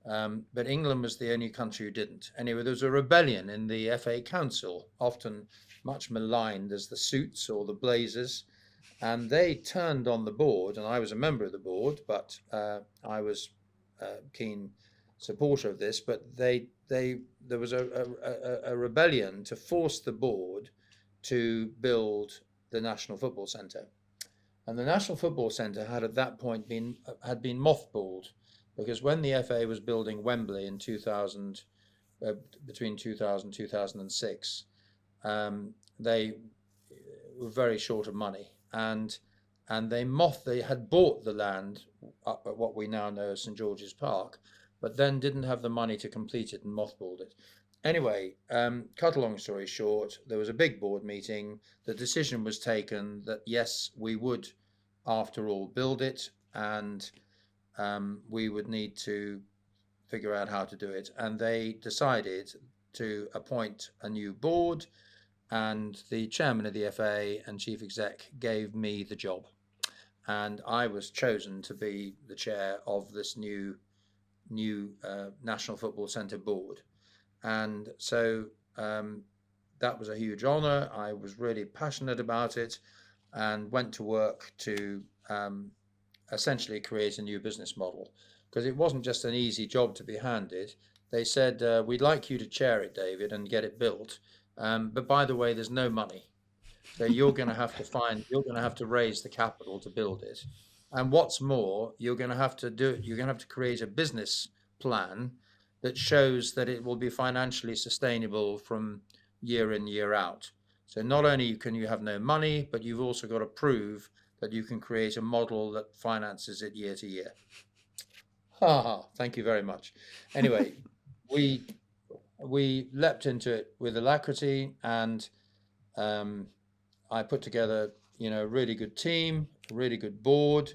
But England was the only country who didn't. Anyway, there was a rebellion in the FA Council, often much maligned as the Suits or the Blazers, and they turned on the board. And I was a member of the board, but I was a keen supporter of this. But there was a rebellion to force the board to build the National Football Centre. And the National Football Centre had at that point been mothballed, because when the FA was building Wembley in 2000, between 2000 and 2006, they were very short of money, and they had bought the land up at what we now know as St George's Park, but then didn't have the money to complete it and mothballed it. Anyway, cut a long story short, there was a big board meeting. The decision was taken that yes, we would, after all, build it, and we would need to figure out how to do it. And they decided to appoint a new board, and the chairman of the FA and chief exec gave me the job. And I was chosen to be the chair of this new National Football Centre board. And so that was a huge honour. I was really passionate about it and went to work to essentially create a new business model, because it wasn't just an easy job to be handed. They said, we'd like you to chair it, David, and get it built. But by the way, there's no money. So you're going to have to raise the capital to build it. And what's more, you're going to have to create a business plan that shows that it will be financially sustainable from year in, year out. So not only can you have no money, but you've also got to prove that you can create a model that finances it year to year. Thank you very much. Anyway, we leapt into it with alacrity, and I put together, a really good team, a really good board,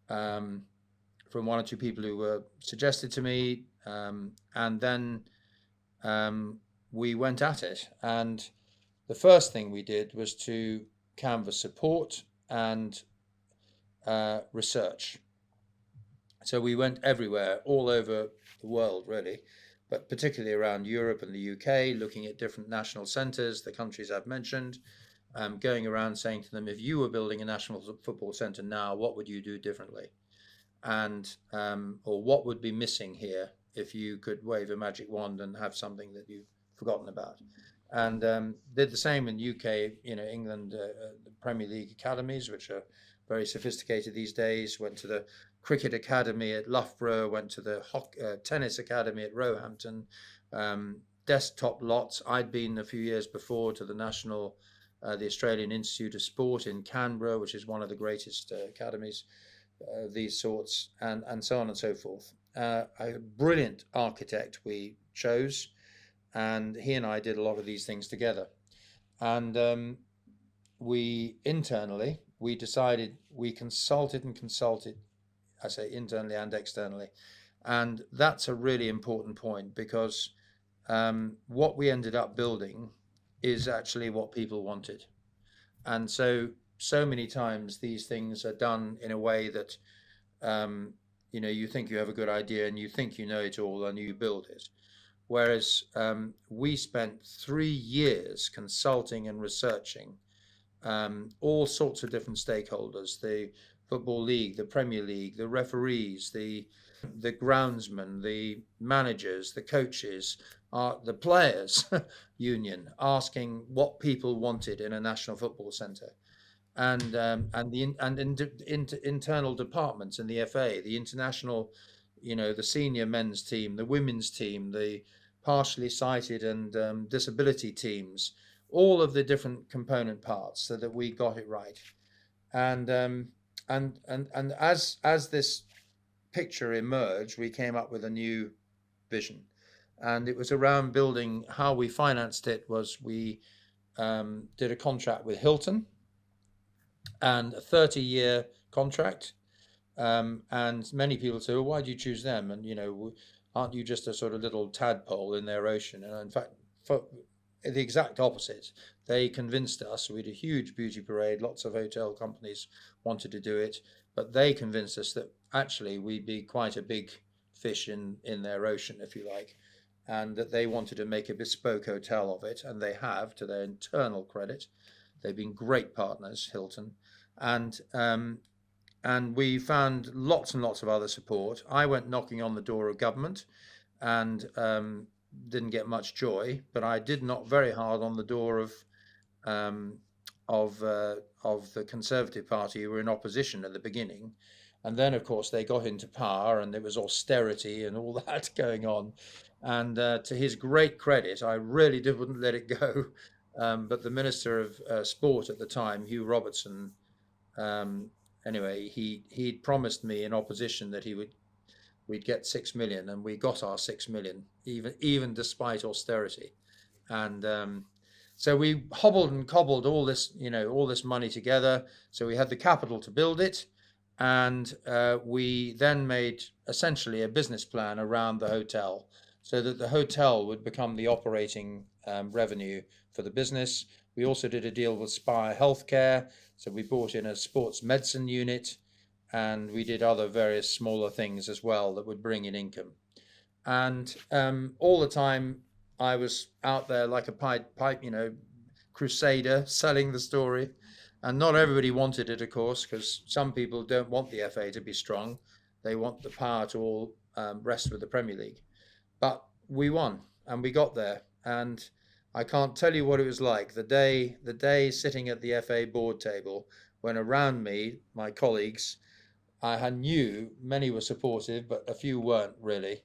from one or two people who were suggested to me, and then we went at it. And the first thing we did was to canvass support and research. So we went everywhere, all over the world, really, but particularly around Europe and the UK, looking at different national centres, the countries I've mentioned, going around saying to them, if you were building a national football centre now, what would you do differently? And or what would be missing here if you could wave a magic wand and have something that you've forgotten about? And did the same in UK, England, the Premier League academies, which are very sophisticated these days. Went to the cricket academy at Loughborough, went to the tennis academy at Roehampton, desktop lots. I'd been a few years before to the Australian Institute of Sport in Canberra, which is one of the greatest academies of these sorts, and so on and so forth. A brilliant architect we chose, and he and I did a lot of these things together. And we decided, we consulted, I say internally and externally. And that's a really important point, because what we ended up building is actually what people wanted. And so many times these things are done in a way that, you think you have a good idea and you think you know it all and you build it. Whereas we spent 3 years consulting and researching all sorts of different stakeholders, the Football League, the Premier League, the referees, the groundsmen, the managers, the coaches, the players union, asking what people wanted in a national football centre. And the internal departments in the FA, the international, the senior men's team, the women's team, the partially sighted and disability teams, all of the different component parts, so that we got it right. And as this picture emerged, we came up with a new vision, and it was around building. How we financed it was we did a contract with Hilton, and a 30-year contract. And many people say, well, why do you choose them? And, aren't you just a sort of little tadpole in their ocean? And in fact, the exact opposite. They convinced us. We had a huge beauty parade. Lots of hotel companies wanted to do it, but they convinced us that actually we'd be quite a big fish in their ocean, if you like, and that they wanted to make a bespoke hotel of it, and they have, to their internal credit. They've been great partners, Hilton, and we found lots and lots of other support. I went knocking on the door of government, and didn't get much joy, but I did knock very hard on the door um, of the Conservative Party, who were in opposition at the beginning, and then of course they got into power, and there was austerity and all that going on. And to his great credit, I really wouldn't let it go. But the Minister of Sport at the time, Hugh Robertson, um, anyway, he'd promised me in opposition that we'd get 6 million, and we got our 6 million, even despite austerity. And so we hobbled and cobbled all this money together. So we had the capital to build it, and we then made essentially a business plan around the hotel, so that the hotel would become the operating revenue for the business. We also did a deal with Spire Healthcare, so we brought in a sports medicine unit, and we did other various smaller things as well that would bring in income. And all the time I was out there like a pipe, crusader, selling the story. And not everybody wanted it, of course, because some people don't want the FA to be strong. They want the power to all rest with the Premier League. But we won, and we got there. And I can't tell you what it was like the day sitting at the FA board table, when around me, my colleagues, I knew many were supportive, but a few weren't really.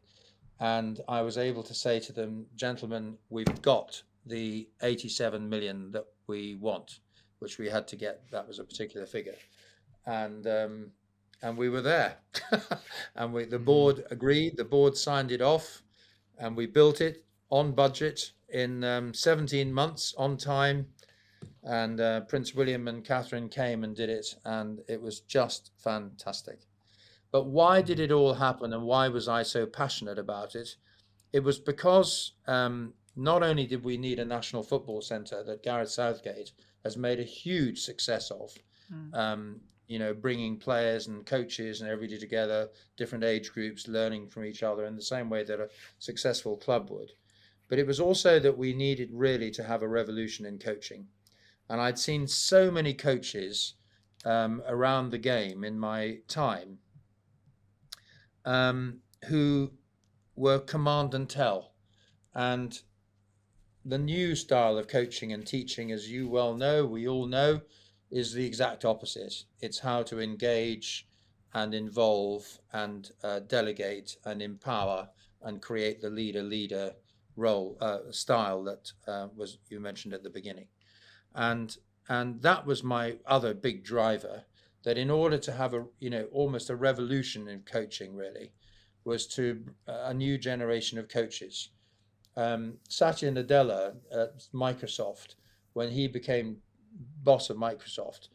And I was able to say to them, gentlemen, we've got the 87 million that we want, which we had to get. That was a particular figure. And we were there. And the board agreed, the board signed it off, and we built it on budget in 17 months on time. And Prince William and Catherine came and did it, and it was just fantastic. But why did it all happen, and why was I so passionate about it? It was because not only did we need a national football centre that Gareth Southgate has made a huge success of, bringing players and coaches and everybody together, different age groups learning from each other in the same way that a successful club would. But it was also that we needed really to have a revolution in coaching. And I'd seen so many coaches around the game in my time who were command and tell. And the new style of coaching and teaching, as you well know, we all know, is the exact opposite. It's how to engage and involve and delegate and empower and create the leader role style that was you mentioned at the beginning. And that was my other big driver, that in order to have almost a revolution in coaching really was to a new generation of coaches. Satya Nadella at Microsoft, when he became boss of Microsoft,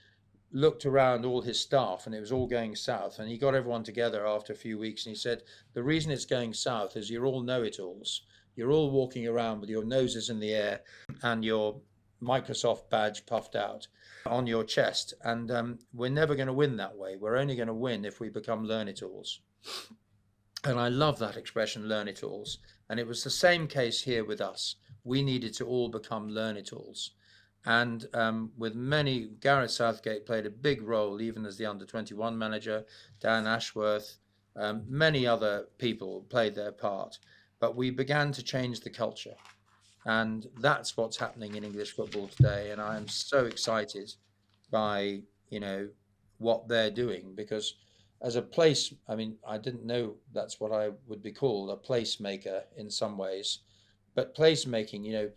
looked around all his staff and it was all going south, and he got everyone together after a few weeks and he said, the reason it's going south is you're all know-it-alls. You're all walking around with your noses in the air and your Microsoft badge puffed out on your chest, and we're never going to win that way. We're only going to win if we become learn-it-alls. And I love that expression, learn-it-alls. And it was the same case here with us. We needed to all become learn-it-alls. And with many, Gareth Southgate played a big role, even as the under-21 manager, Dan Ashworth, many other people played their part. But we began to change the culture. And that's what's happening in English football today. And I am so excited by, what they're doing, because as a place, I didn't know that's what I would be called, a placemaker in some ways. But placemaking,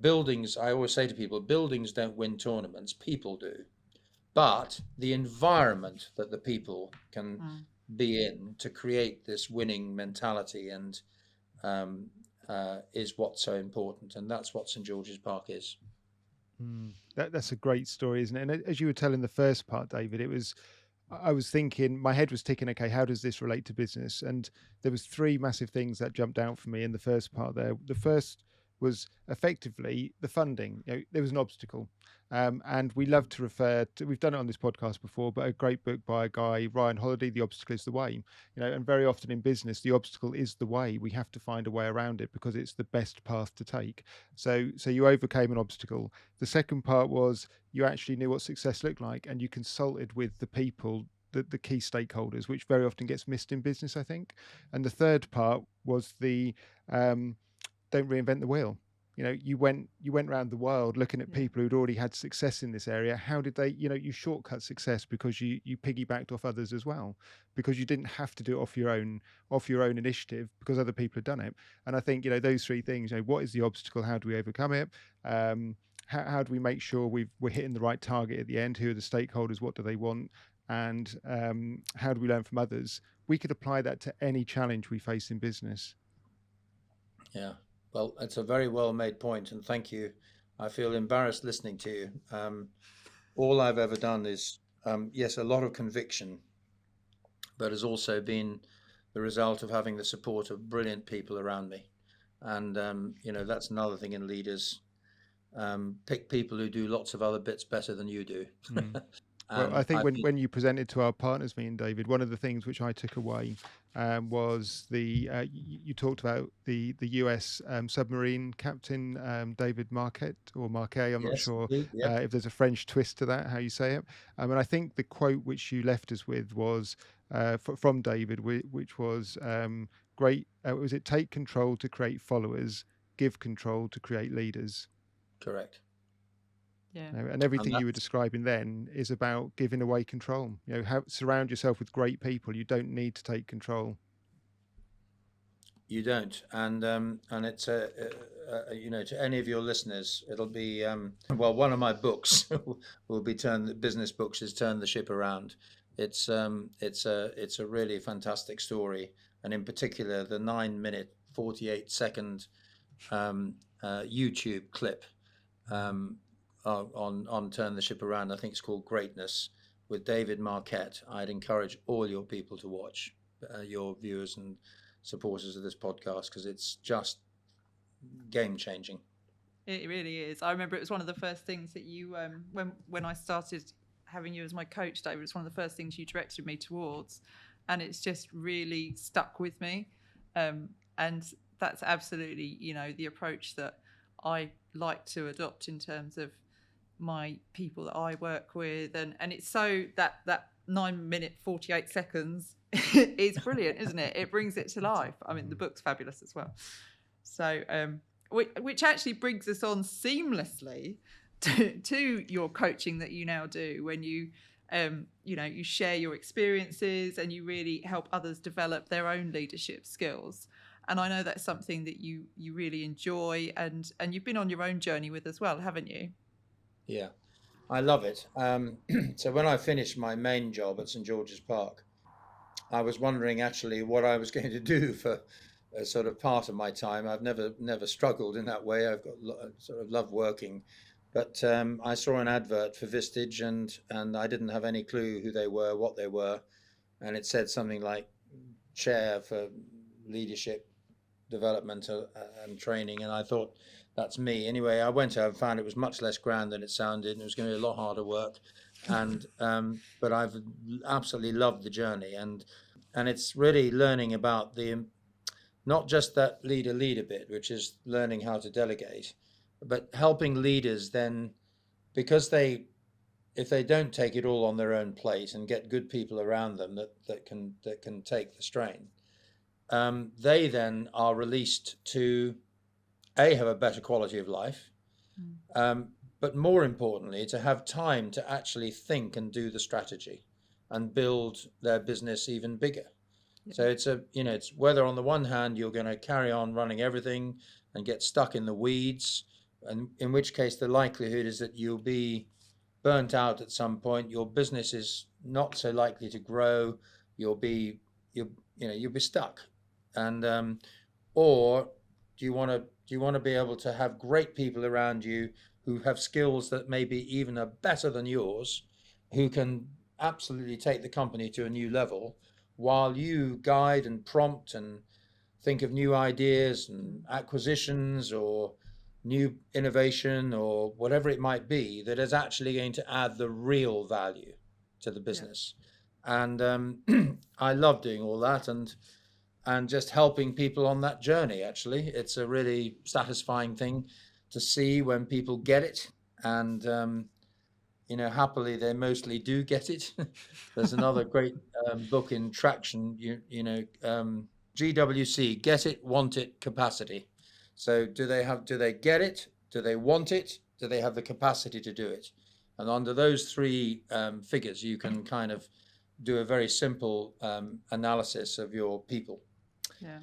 buildings, I always say to people, buildings don't win tournaments, people do. But the environment that the people can be in to create this winning mentality and is what's so important. And that's what St. George's Park is. That's a great story, isn't it? And as you were telling the first part, David, I was thinking, my head was ticking, okay, how does this relate to business? And there was three massive things that jumped out for me in the first part there. The first was effectively the funding. There was an obstacle. And we love to refer to, we've done it on this podcast before, but a great book by a guy, Ryan Holiday, The Obstacle is the Way. And very often in business, the obstacle is the way. We have to find a way around it because it's the best path to take. So you overcame an obstacle. The second part was you actually knew what success looked like, and you consulted with the people, the key stakeholders, which very often gets missed in business, I think. And the third part was the don't reinvent the wheel. You went around the world looking at people who'd already had success in this area. How did they, you shortcut success because you piggybacked off others as well, because you didn't have to do it off your own initiative because other people had done it. And I think, those three things, what is the obstacle? How do we overcome it? How do we make sure we're hitting the right target at the end? Who are the stakeholders? What do they want? And how do we learn from others? We could apply that to any challenge we face in business. Yeah. Well, it's a very well made point, and thank you. I feel embarrassed listening to you. All I've ever done is, yes, a lot of conviction, but has also been the result of having the support of brilliant people around me. And, that's another thing in leaders. Pick people who do lots of other bits better than you do. Well, I think when you presented to our partners meeting, David, one of the things which I took away was you talked about the US submarine captain, David Marquet or Marquet. I'm not sure if there's a French twist to that, how you say it. And I think the quote which you left us with was from David, which was great. Was it take control to create followers, give control to create leaders? Correct. Yeah. And everything you were describing then is about giving away control. Surround yourself with great people. You don't need to take control. You don't, and it's to any of your listeners, it'll be one of my books will be business books is Turn the Ship Around. It's a really fantastic story, and in particular the 9-minute 48-second YouTube clip. On Turn the Ship Around. I think it's called Greatness with David Marquet. I'd encourage all your people to watch, your viewers and supporters of this podcast, because it's just game changing. It really is. I remember it was one of the first things that you, when I started having you as my coach, David, it's one of the first things you directed me towards, and it's just really stuck with me. And that's absolutely, the approach that I like to adopt in terms of my people that I work with, and it's so that 9-minute 48 seconds is brilliant, isn't it? It brings it to life. I mean, the book's fabulous as well. So which actually brings us on seamlessly to your coaching that you now do, when you you share your experiences and you really help others develop their own leadership skills. And I know that's something that you really enjoy, and you've been on your own journey with as well, haven't you? Yeah, I love it. So when I finished my main job at St George's Park, I was wondering actually what I was going to do for a sort of part of my time. I've never struggled in that way. I've got sort of love working, but I saw an advert for Vistage, and I didn't have any clue who they were, what they were, and it said something like chair for leadership development and training, and I thought, that's me. Anyway, I went out and found it was much less grand than it sounded, and it was going to be a lot harder work. And but I've absolutely loved the journey, and it's really learning about not just that leader bit, which is learning how to delegate, but helping leaders then, because if they don't take it all on their own plate and get good people around them that can take the strain, they then are released to have a better quality of life, but more importantly, to have time to actually think and do the strategy and build their business even bigger. Yeah. So it's whether on the one hand you're going to carry on running everything and get stuck in the weeds, and in which case the likelihood is that you'll be burnt out at some point. Your business is not so likely to grow. You'll be stuck, and or do you want to be able to have great people around you who have skills that maybe even are better than yours, who can absolutely take the company to a new level, while you guide and prompt and think of new ideas and acquisitions or new innovation or whatever it might be that is actually going to add the real value to the business. And I love doing all that and just helping people on that journey. Actually, it's a really satisfying thing to see when people get it, and happily they mostly do get it. There's another great book in traction, GWC, get it, want it, capacity. So do they get it? Do they want it? Do they have the capacity to do it? And under those three figures, you can kind of do a very simple analysis of your people. Yeah.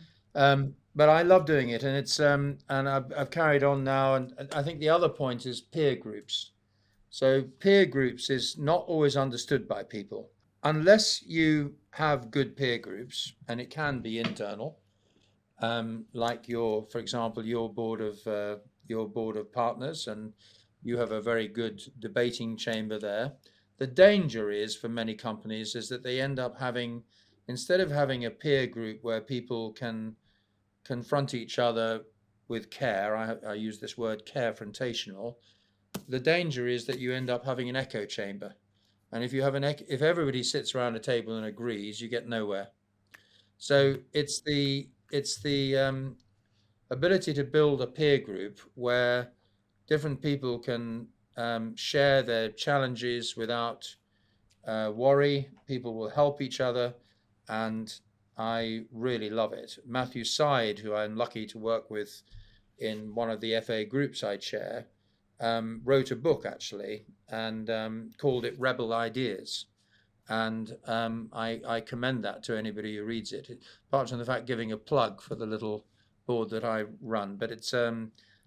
But I love doing it, and it's and I've carried on now. And I think the other point is peer groups. So peer groups is not always understood by people unless you have good peer groups, and it can be internal, like for example, your board of partners, and you have a very good debating chamber there. The danger is for many companies is that they end up having, instead of having a peer group where people can confront each other with care, I use this word carefrontational, the danger is that you end up having an echo chamber. And if everybody sits around a table and agrees, you get nowhere. So it's the ability to build a peer group where different people can share their challenges without worry. People will help each other, and I really love it. Matthew Side, who I'm lucky to work with in one of the FA groups I chair, wrote a book actually, and called it Rebel Ideas. And I commend that to anybody who reads it. Apart from the fact giving a plug for the little board that I run, but it's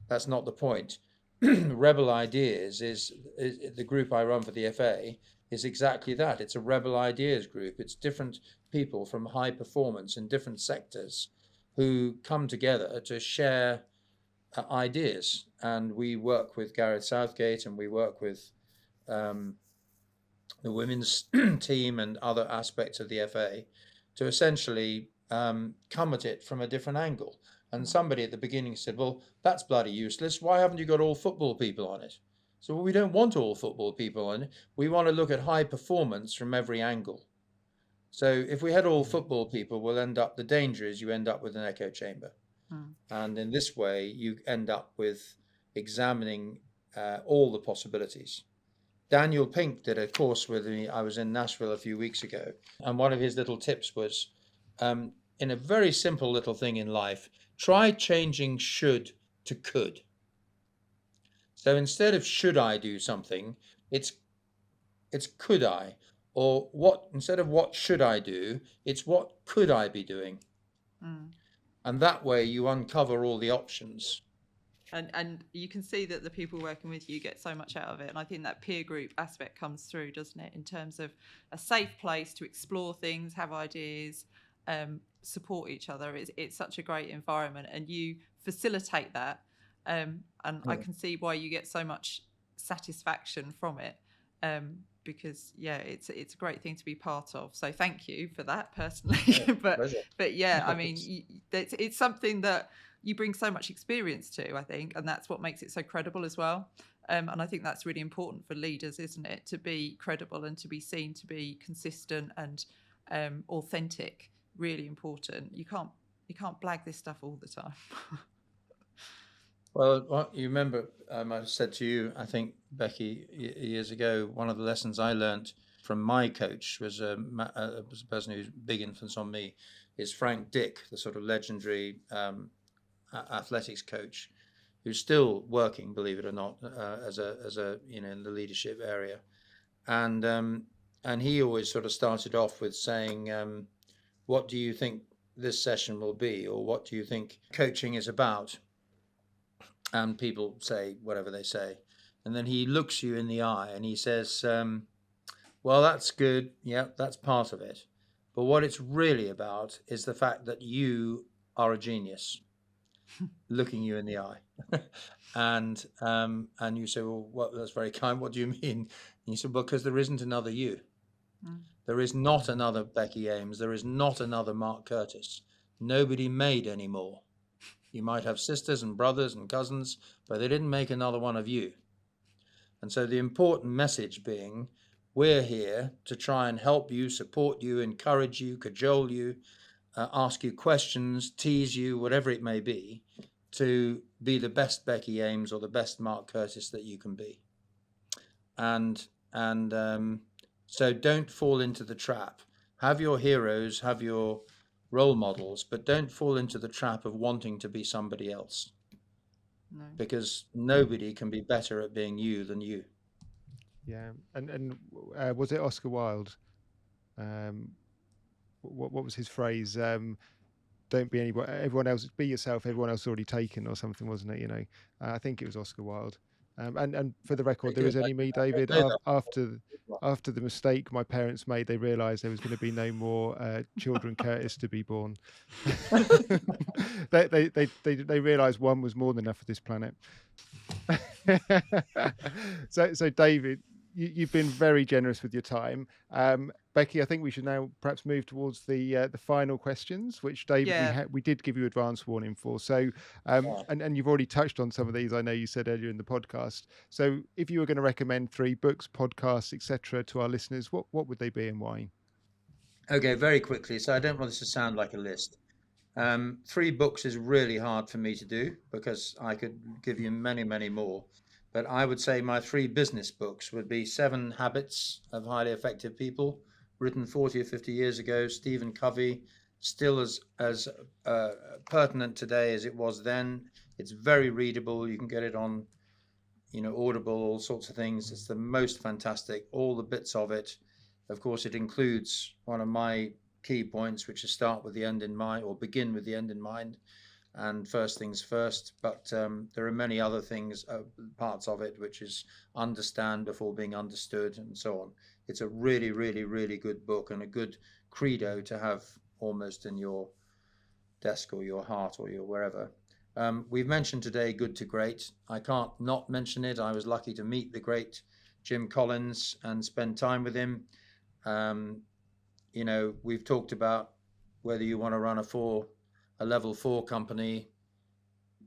that's not the point. Rebel Ideas is the group I run for the FA is exactly that. It's a Rebel Ideas group. It's different people from high performance in different sectors who come together to share ideas. And we work with Gareth Southgate, and we work with the women's team and other aspects of the FA to essentially come at it from a different angle. And somebody at the beginning said, well, that's bloody useless. Why haven't you got all football people on it? So we don't want all football people on it. We want to look at high performance from every angle. So if we had all football people, the danger is you end up with an echo chamber. And in this way, you end up with examining all the possibilities. Daniel Pink did a course with me. I was in Nashville a few weeks ago, and one of his little tips was, in a very simple little thing in life, try changing should to could. So instead of should I do something, it's could I, or what, instead of what should I do, it's what could I be doing. And that way you uncover all the options. And you can see that the people working with you get so much out of it. And I think that peer group aspect comes through, doesn't it, in terms of a safe place to explore things, have ideas, support each other. It's such a great environment, and you facilitate that. And I can see why you get so much satisfaction from it, because it's a great thing to be part of. So thank you for that personally. but yeah, I mean, it's something that you bring so much experience to, I think, and that's what makes it so credible as well. And I think that's really important for leaders, isn't it, to be credible and to be seen to be consistent and authentic. Really important. You can't blag this stuff all the time. Well, you remember I said to you, I think, Becky, years ago, one of the lessons I learned from my coach was a person who's big influence on me, is Frank Dick, the sort of legendary athletics coach, who's still working, believe it or not, as a in the leadership area, and he always sort of started off with saying, what do you think this session will be, or what do you think coaching is about? And people say whatever they say, and then he looks you in the eye and he says, well, that's good, yeah, that's part of it, but what it's really about is the fact that you are a genius. Looking you in the eye. And you say, well, that's very kind, what do you mean? And you said, well, because there isn't another you. There is not another Becky Ames. There is not another Mark Curtis. Nobody made any more. You might have sisters and brothers and cousins, but they didn't make another one of you. And so the important message being, we're here to try and help you, support you, encourage you, cajole you, ask you questions, tease you, whatever it may be, to be the best Becky Ames or the best Mark Curtis that you can be. And so don't fall into the trap. Have your heroes, have your role models, but don't fall into the trap of wanting to be somebody else. No. Because nobody can be better at being you than you. Yeah, and was it Oscar Wilde? What was his phrase? Don't be everyone else. Be yourself. Everyone else already taken, or something, wasn't it? You know, I think it was Oscar Wilde. And for the record, there is only me, David. After the mistake my parents made, they realised there was going to be no more children Curtis to be born. they realised one was more than enough for this planet. So David, you've been very generous with your time. Becky, I think we should now perhaps move towards the final questions, which David, we did give you advance warning for. So, and you've already touched on some of these. I know you said earlier in the podcast. So, if you were going to recommend 3 books, podcasts, etc., to our listeners, what would they be and why? Okay, very quickly. So I don't want this to sound like a list. 3 books is really hard for me to do because I could give you many, many more. But I would say my 3 business books would be 7 Habits of Highly Effective People, written 40 or 50 years ago. Stephen Covey, still as pertinent today as it was then. It's very readable. You can get it on, Audible, all sorts of things. It's the most fantastic, all the bits of it. Of course, it includes one of my key points, which is start with the end in mind, or begin with the end in mind. And first things first, but there are many other things, parts of it, which is understand before being understood and so on. It's a really, really, really good book and a good credo to have almost in your desk or your heart or your wherever. We've mentioned today Good to Great. I can't not mention it. I was lucky to meet the great Jim Collins and spend time with him. We've talked about whether you want to run a level 4 company,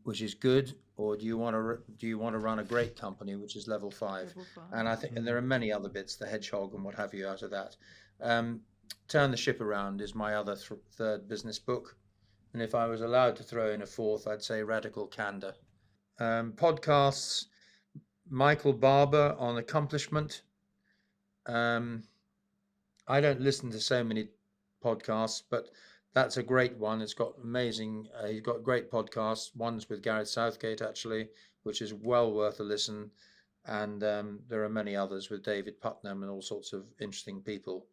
which is good, or do you want to run a great company, which is level 5? And I think, and there are many other bits, the hedgehog and what have you, out of that. Turn the Ship Around is my other third business book, and if I was allowed to throw in a fourth, I'd say Radical Candor. Podcasts, Michael Barber on accomplishment. I don't listen to so many podcasts, but that's a great one. It's got amazing, he's got great podcasts. One's with Gareth Southgate, actually, which is well worth a listen. And there are many others with David Putnam and all sorts of interesting people.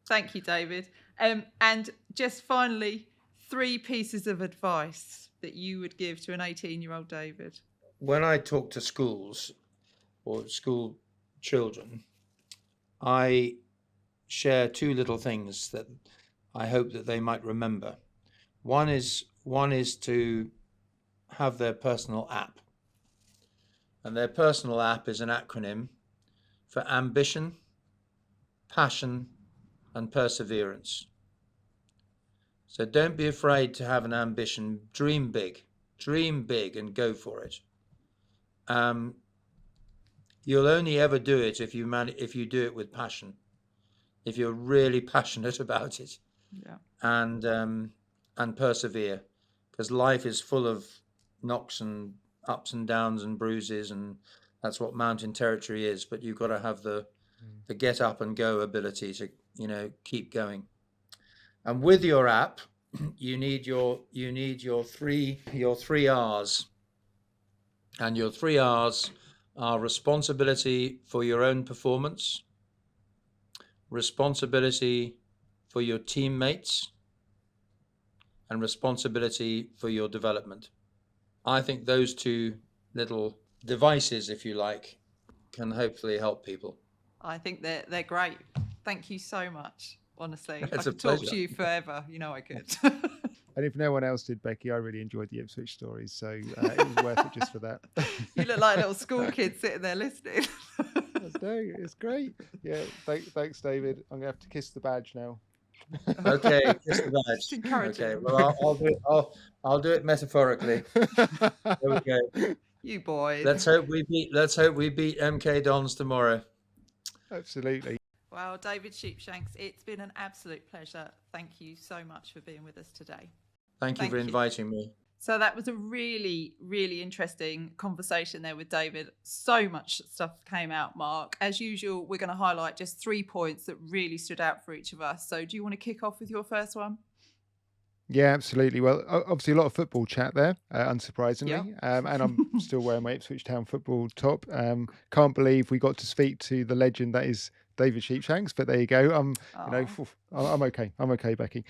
Thank you, David. And just finally, 3 pieces of advice that you would give to an 18-year-old David. When I talk to schools or school children, I share 2 little things that I hope that they might remember. One is to have their personal app. And their personal app is an acronym for ambition, passion, and perseverance. So don't be afraid to have an ambition. Dream big and go for it. You'll only ever do it if you do it with passion, if you're really passionate about it. Yeah. And persevere, because life is full of knocks and ups and downs and bruises, and that's what mountain territory is. But you've got to have the get up and go ability to keep going. And with your app, you need your 3 R's, and your 3 R's are responsibility for your own performance, responsibility for your teammates, and responsibility for your development. I think those 2 little devices, if you like, can hopefully help people. I think they're great. Thank you so much. Honestly, it's I could talk to you forever. I could. And if no one else did, Becky, I really enjoyed the Ipswich stories, so it was worth it just for that. You look like a little school kid sitting there listening. No, it's great. Yeah, thanks, David. I'm going to have to kiss the badge now. Okay, just about. Just encouraging Okay, them. well, I'll do it. I'll do it metaphorically. There we go. You boys. Let's hope we beat MK Dons tomorrow. Absolutely. Well, David Sheepshanks, it's been an absolute pleasure. Thank you so much for being with us today. Thank you for inviting me. So that was a really, really interesting conversation there with David. So much stuff came out, Mark. As usual, we're going to highlight just 3 points that really stood out for each of us. So do you want to kick off with your first one? Yeah, absolutely. Well, obviously a lot of football chat there, unsurprisingly. And I'm still wearing my Ipswich Town Football top. Can't believe we got to speak to the legend that is David Sheepshanks, but there you go. I'm okay. I'm okay, Becky.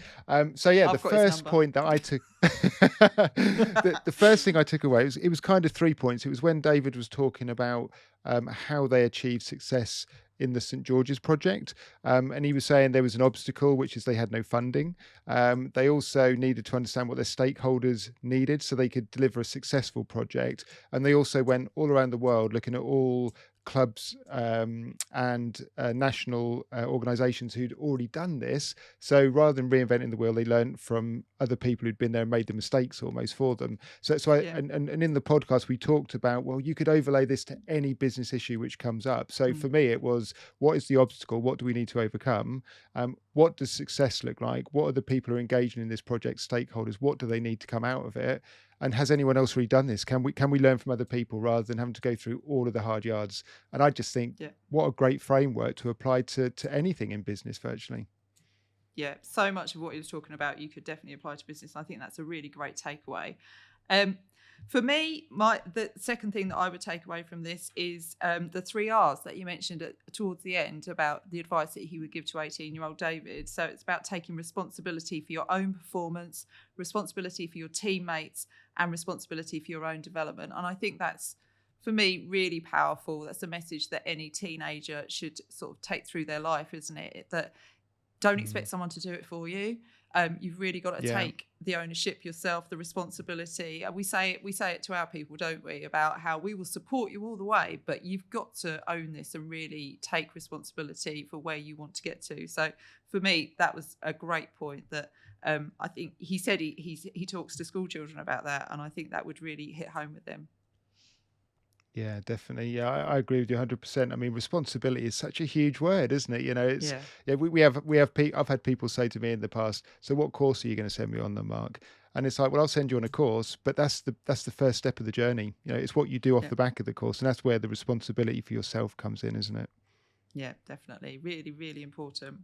So yeah, the first point that I took, the first thing I took away it was kind of 3 points. It was when David was talking about how they achieved success in the St George's project, and he was saying there was an obstacle, which is they had no funding. They also needed to understand what their stakeholders needed so they could deliver a successful project, and they also went all around the world looking at all clubs and national organisations who'd already done this. So rather than reinventing the wheel, they learned from other people who'd been there and made the mistakes almost for them. And in the podcast we talked about, well, you could overlay this to any business issue which comes up. So for me it was, what is the obstacle? What do we need to overcome? What does success look like? What are the people who are engaging in this project stakeholders? What do they need to come out of it? And has anyone else really done this? Can we learn from other people rather than having to go through all of the hard yards? And I just think, what a great framework to apply to anything in business virtually. Yeah, so much of what he was talking about you could definitely apply to business. I think that's a really great takeaway. For me, the second thing that I would take away from this is the 3 R's that you mentioned towards the end about the advice that he would give to 18-year-old David. So it's about taking responsibility for your own performance, responsibility for your teammates, and responsibility for your own development. And I think that's, for me, really powerful. That's a message that any teenager should sort of take through their life, isn't it? That don't expect someone to do it for you. You've really got to take the ownership yourself, the responsibility. We say it to our people, don't we, about how we will support you all the way, but you've got to own this and really take responsibility for where you want to get to. So for me, that was a great point that I think he said he talks to school children about that, and I think that would really hit home with them. Yeah, definitely. Yeah, I agree with you 100%. I mean, responsibility is such a huge word, isn't it? You know, it's we have I've had people say to me in the past, so what course are you going to send me on, then, Mark? And it's like, well, I'll send you on a course, but that's the first step of the journey. You know, it's what you do off the back of the course, and that's where the responsibility for yourself comes in, isn't it? Yeah, definitely. Really, really important.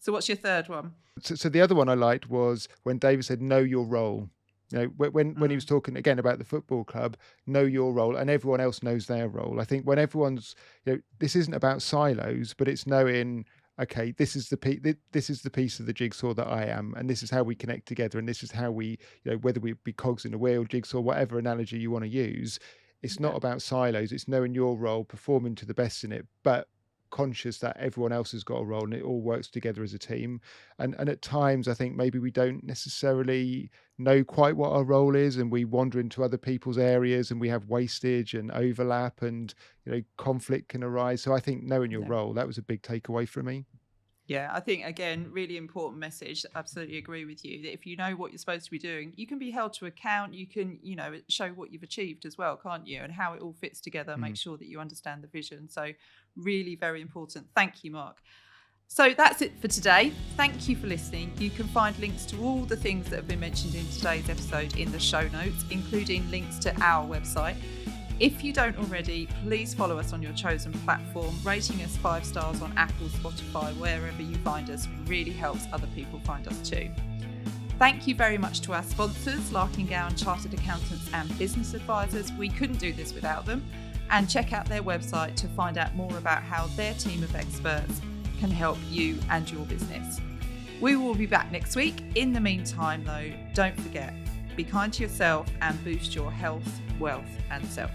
So what's your third one? So the other one I liked was when David said, know your role. You know, when he was talking again about the football club, know your role, and everyone else knows their role. I think when everyone's, you know, this isn't about silos, but it's knowing, okay, this is the piece of the jigsaw that I am, and this is how we connect together, and this is how we, you know, whether we be cogs in a wheel, jigsaw, whatever analogy you want to use, it's not about silos. It's knowing your role, performing to the best in it, but conscious that everyone else has got a role and it all works together as a team. And at times I think maybe we don't necessarily know quite what our role is, and we wander into other people's areas and we have wastage and overlap, and, you know, conflict can arise. So I think knowing your role, that was a big takeaway for me. Yeah, I think, again, really important message. Absolutely agree with you that if you know what you're supposed to be doing, you can be held to account. You can, you know, show what you've achieved as well, can't you? And how it all fits together, make sure that you understand the vision. So really very important. Thank you, Mark. So that's it for today. Thank you for listening. You can find links to all the things that have been mentioned in today's episode in the show notes, including links to our website. If you don't already, please follow us on your chosen platform. Rating us 5 stars on Apple, Spotify, wherever you find us really helps other people find us too. Thank you very much to our sponsors, Larkin Gowan Chartered Accountants and Business Advisors. We couldn't do this without them. And check out their website to find out more about how their team of experts can help you and your business. We will be back next week. In the meantime, though, don't forget, be kind to yourself and boost your health, wealth, and self.